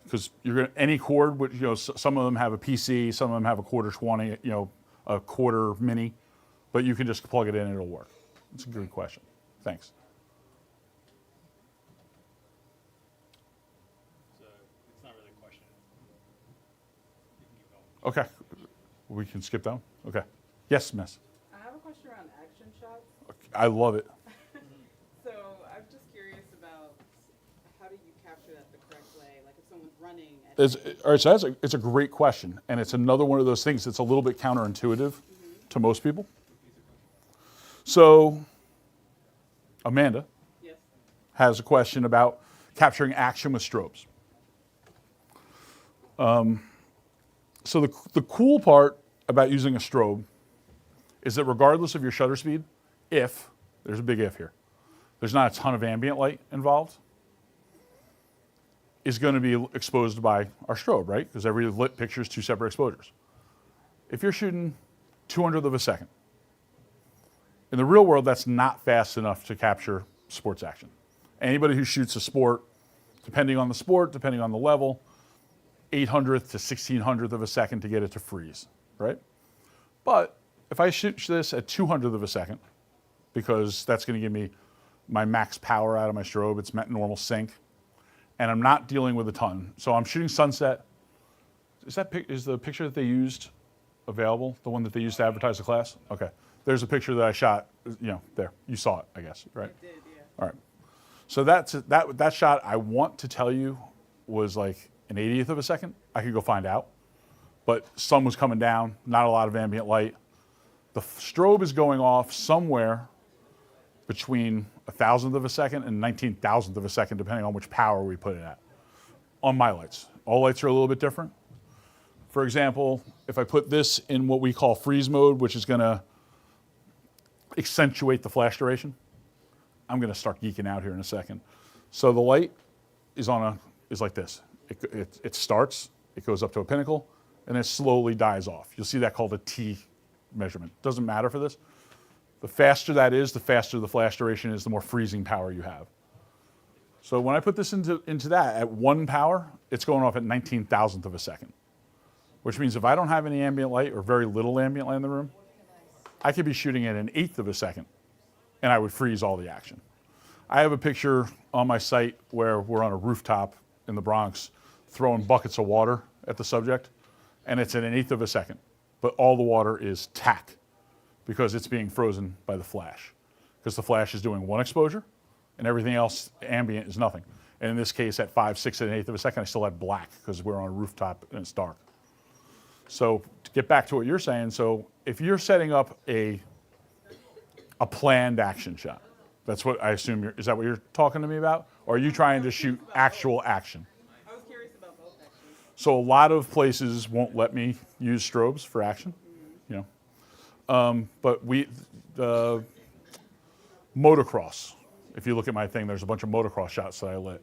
Because you're going any cord, which, some of them have a PC, some of them have a quarter 20, a quarter mini, but you can just plug it in and it'll work. It's a good question. Thanks. So it's not really a question. You can keep going. Okay. We can skip down? Okay. Yes, miss. I have a question around action shots. I love it. So I'm just curious about how do you capture that the correct way? Like if someone's running. All right, so it's a great question, and it's another one of those things that's a little bit counterintuitive to most people. So Amanda Yes. has a question about capturing action with strobes. So the cool part about using a strobe is that regardless of your shutter speed, if, there's a big if here, there's not a ton of ambient light involved, is going to be exposed by our strobe, right? Because every lit picture is two separate exposures. If you're shooting 200th of a second, in the real world, that's not fast enough to capture sports action. Anybody who shoots a sport, depending on the sport, depending on the level, 800th to 1600th of a second to get it to freeze, right? But if I shoot this at 200th of a second, because that's going to give me my max power out of my strobe, it's normal sync, and I'm not dealing with a ton. So I'm shooting sunset. Is the picture that they used available? The one that they used to advertise the class? Okay. There's a picture that I shot, there. You saw it, I guess, right? I did, yeah. All right. So that shot, I want to tell you, was like an 80th of a second. I could go find out. But sun was coming down, not a lot of ambient light. The strobe is going off somewhere between 1,000th of a second and 19,000th of a second, depending on which power we put it at. On my lights. All lights are a little bit different. For example, if I put this in what we call freeze mode, which is going to accentuate the flash duration. I'm going to start geeking out here in a second. So the light is like this. It starts, it goes up to a pinnacle, and it slowly dies off. You'll see that called a T measurement. Doesn't matter for this. The faster that is, the faster the flash duration is, the more freezing power you have. So when I put this into that at 1 power, it's going off at 19,000th of a second, which means if I don't have any ambient light or very little ambient light in the room, I could be shooting at an 1/8 of a second, and I would freeze all the action. I have a picture on my site where we're on a rooftop in the Bronx throwing buckets of water at the subject, and it's at an 1/8 of a second, but all the water is tack because it's being frozen by the flash, because the flash is doing one exposure, and everything else ambient is nothing. And in this case, at 5, 6, and 1/8 of a second, I still had black because we're on a rooftop and it's dark. So to get back to what you're saying, so if you're setting up a planned action shot, that's what I assume is that what you're talking to me about? Or are you trying to shoot actual action? I was curious about both actually. So a lot of places won't let me use strobes for action, but motocross, if you look at my thing, there's a bunch of motocross shots that I lit.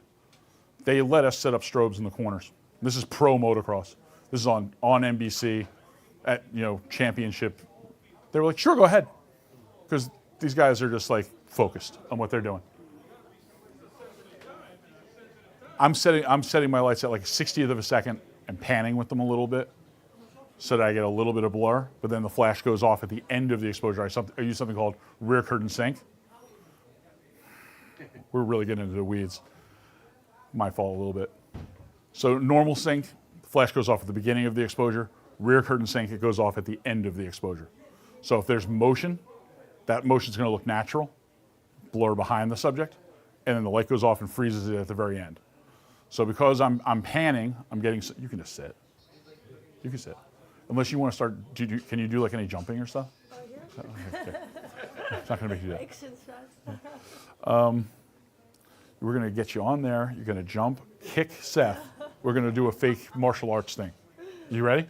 They let us set up strobes in the corners. This is pro motocross. This is on NBC at, championship. They were like, sure, go ahead. Because these guys are just like focused on what they're doing. I'm setting my lights at like a 60th of a second and panning with them a little bit so that I get a little bit of blur, but then the flash goes off at the end of the exposure. I use something called rear curtain sync. We're really getting into the weeds. My fault a little bit. So normal sync, the flash goes off at the beginning of the exposure. Rear curtain sync, it goes off at the end of the exposure. So if there's motion, that motion's going to look natural, blur behind the subject, and then the light goes off and freezes it at the very end. So because I'm panning, I'm getting, you can just sit. You can sit. Unless you want to start, can you do like any jumping or stuff? Oh, yeah. Okay. It's not going to make you do that. Action shots. We're going to get you on there. You're going to jump, kick Seth. We're going to do a fake martial arts thing. You ready?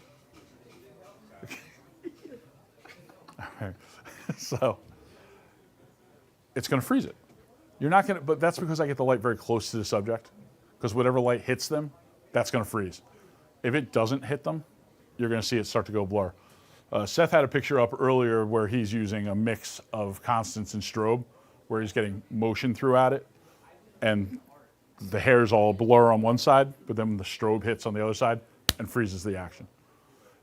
All right. So it's going to freeze it. You're not going to, but that's because I get the light very close to the subject. Because whatever light hits them, that's going to freeze. If it doesn't hit them, you're going to see it start to go blur. Seth had a picture up earlier where he's using a mix of constants and strobe, where he's getting motion throughout it, and the hairs all blur on one side, but then the strobe hits on the other side and freezes the action.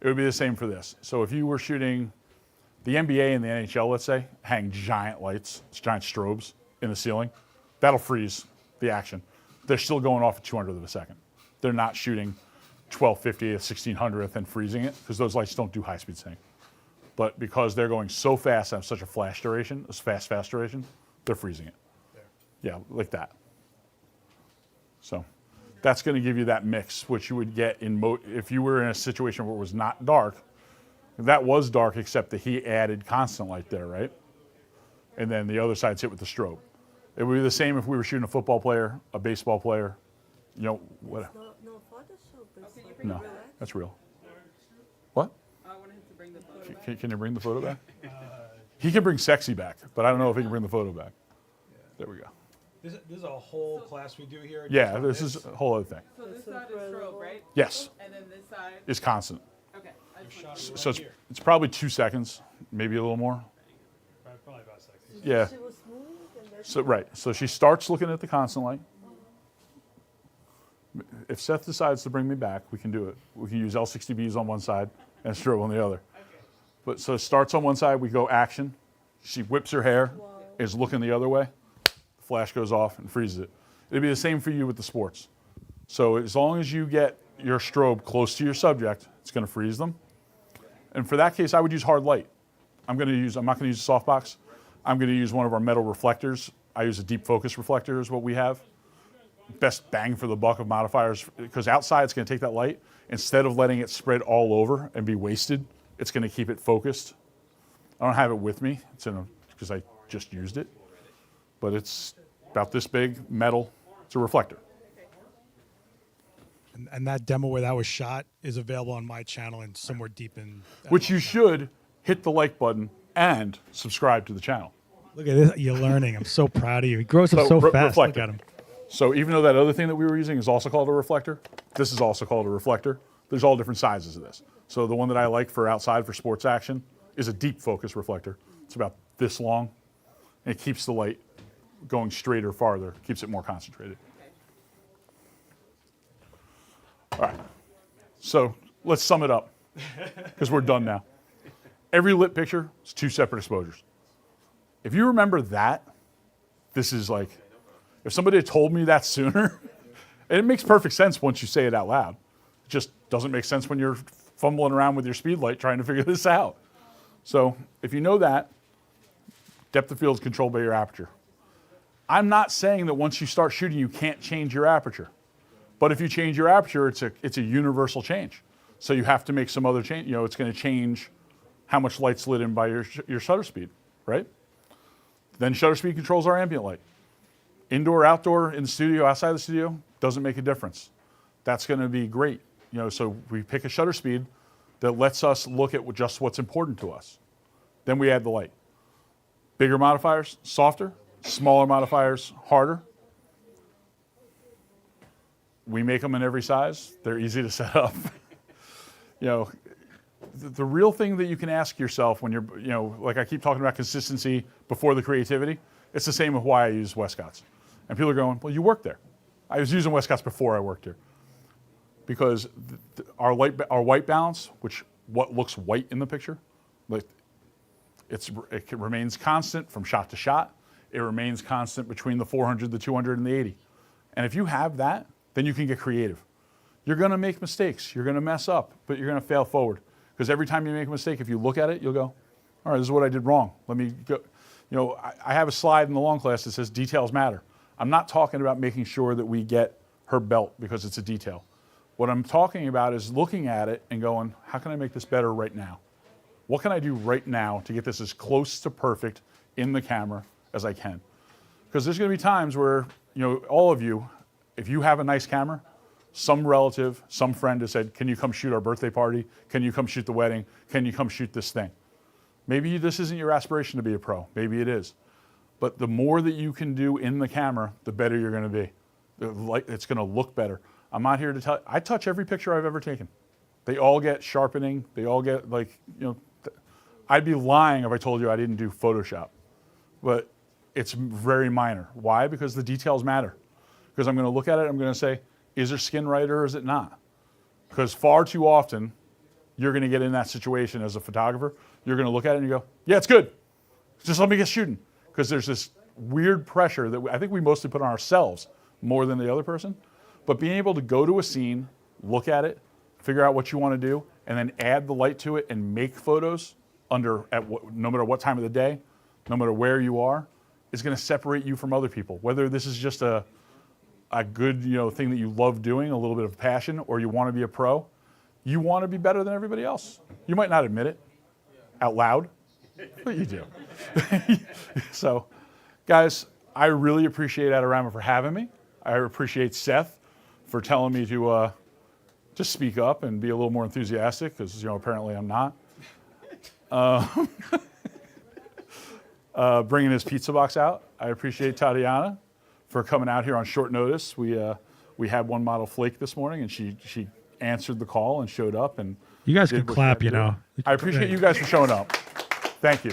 It would be the same for this. So if you were shooting the NBA and the NHL, let's say, hang giant lights, giant strobes in the ceiling, that'll freeze the action. They're still going off at 200th of a second. They're not shooting 1250th, 1600th and freezing it, because those lights don't do high-speed sync. But because they're going so fast and have such a flash duration, a fast duration, they're freezing it. Yeah, like that. So that's going to give you that mix, which you would get if you were in a situation where it was not dark. That was dark, except that he added constant light there, right? And then the other side's hit with the strobe. It would be the same if we were shooting a football player, a baseball player, whatever. No Photoshop. It's you like bring No, relax. that's real. What? I wanted him to bring the photo back. Can you bring the photo back? He can bring sexy back, but I don't know if he can bring the photo back. There we go. This is a whole class we do here. Yeah, this is a whole other thing. So this side is strobe, right? Yes, And then this side, it's constant. okay. I just wanted to- Shot So right here. it's probably 2 seconds, maybe a little more. Probably about 6. Yeah. She was moving and then So right. So she starts looking at the constant light. If Seth decides to bring me back, we can do it. We can use L60Bs on one side and strobe on the other. But so it starts on one side, we go action. She whips her hair, is looking the other way. The flash goes off and freezes it. It'd be the same for you with the sports. So as long as you get your strobe close to your subject, it's going to freeze them. And for that case, I would use hard light. I'm not going to use a softbox. I'm going to use one of our metal reflectors. I use a deep focus reflector is what we have. Best bang for the buck of modifiers, because outside it's going to take that light. Instead of letting it spread all over and be wasted, it's going to keep it focused. I don't have it with me. It's because I just used it. But it's about this big, metal. It's a reflector. And that demo where that was shot is available on my channel and somewhere deep in. Which you should hit the like button and subscribe to the channel. Look at this. You're learning. I'm so proud of you. He grows up so fast. Look reflector. at him. So even though that other thing that we were using is also called a reflector, this is also called a reflector. There's all different sizes of this. So the one that I like for outside for sports action is a deep focus reflector. It's about this long, and it keeps the light going straighter farther, keeps it more concentrated. All right, so let's sum it up, because we're done now. Every lit picture is 2 separate exposures. If you remember that, this is like, if somebody had told me that sooner, and it makes perfect sense once you say it out loud. It just doesn't make sense when you're fumbling around with your speed light trying to figure this out. So if you know that, depth of field is controlled by your aperture. I'm not saying that once you start shooting, you can't change your aperture. But if you change your aperture, it's a universal change. So you have to make some other change. It's going to change how much light's lit in by your shutter speed, right? Then shutter speed controls our ambient light. Indoor, outdoor, in the studio, outside the studio, doesn't make a difference. That's going to be great. So we pick a shutter speed that lets us look at just what's important to us. Then we add the light. Bigger modifiers, softer. Smaller modifiers, harder. We make them in every size. They're easy to set up. you know, the real thing that you can ask yourself when you're, you know, like I keep talking about consistency before the creativity, it's the same with why I use Westcott's. And people are going, well, you worked there. I was using Westcott's before I worked here. Because our white balance, which what looks white in the picture, like it remains constant from shot to shot. It remains constant between the 400, the 200, and the 80. And if you have that, then you can get creative. You're going to make mistakes. You're going to mess up, but you're going to fail forward. Because every time you make a mistake, if you look at it, you'll go, all right, this is what I did wrong. Let me go. You know, I have a slide in the long class that says details matter. I'm not talking about making sure that we get her belt because it's a detail. What I'm talking about is looking at it and going, how can I make this better right now? What can I do right now to get this as close to perfect in the camera as I can? Because there's going to be times where, you know, all of you, if you have a nice camera, some relative, some friend has said, can you come shoot our birthday party? Can you come shoot the wedding? Can you come shoot this thing? Maybe this isn't your aspiration to be a pro. Maybe it is. But the more that you can do in the camera, the better you're going to be. It's going to look better. I'm not here to tell you. I touch every picture I've ever taken. They all get sharpening. They all get like, you know, I'd be lying if I told you I didn't do Photoshop. But it's very minor. Why? Because the details matter. Because I'm going to look at it, I'm going to say, is there skin right or is it not? Because far too often, you're going to get in that situation as a photographer. You're going to look at it and you go, yeah, it's good. Just let me get shooting. Because there's this weird pressure that I think we mostly put on ourselves more than the other person. But being able to go to a scene, look at it, figure out what you want to do, and then add the light to it and make photos no matter what time of the day, no matter where you are, is going to separate you from other people. Whether this is just a good, you know, thing that you love doing, a little bit of passion, or you want to be a pro, you want to be better than everybody else. You might not admit it out loud, but you do. So, guys, I really appreciate Adorama for having me. I appreciate Seth for telling me to just speak up and be a little more enthusiastic, because, you know, apparently I'm not. Bringing his pizza box out. I appreciate Tatiana for coming out here on short notice. We had one model flake this morning, and she answered the call and showed up. And You guys did can what she clap, had to you do. know. I appreciate you guys for showing up. Thank you.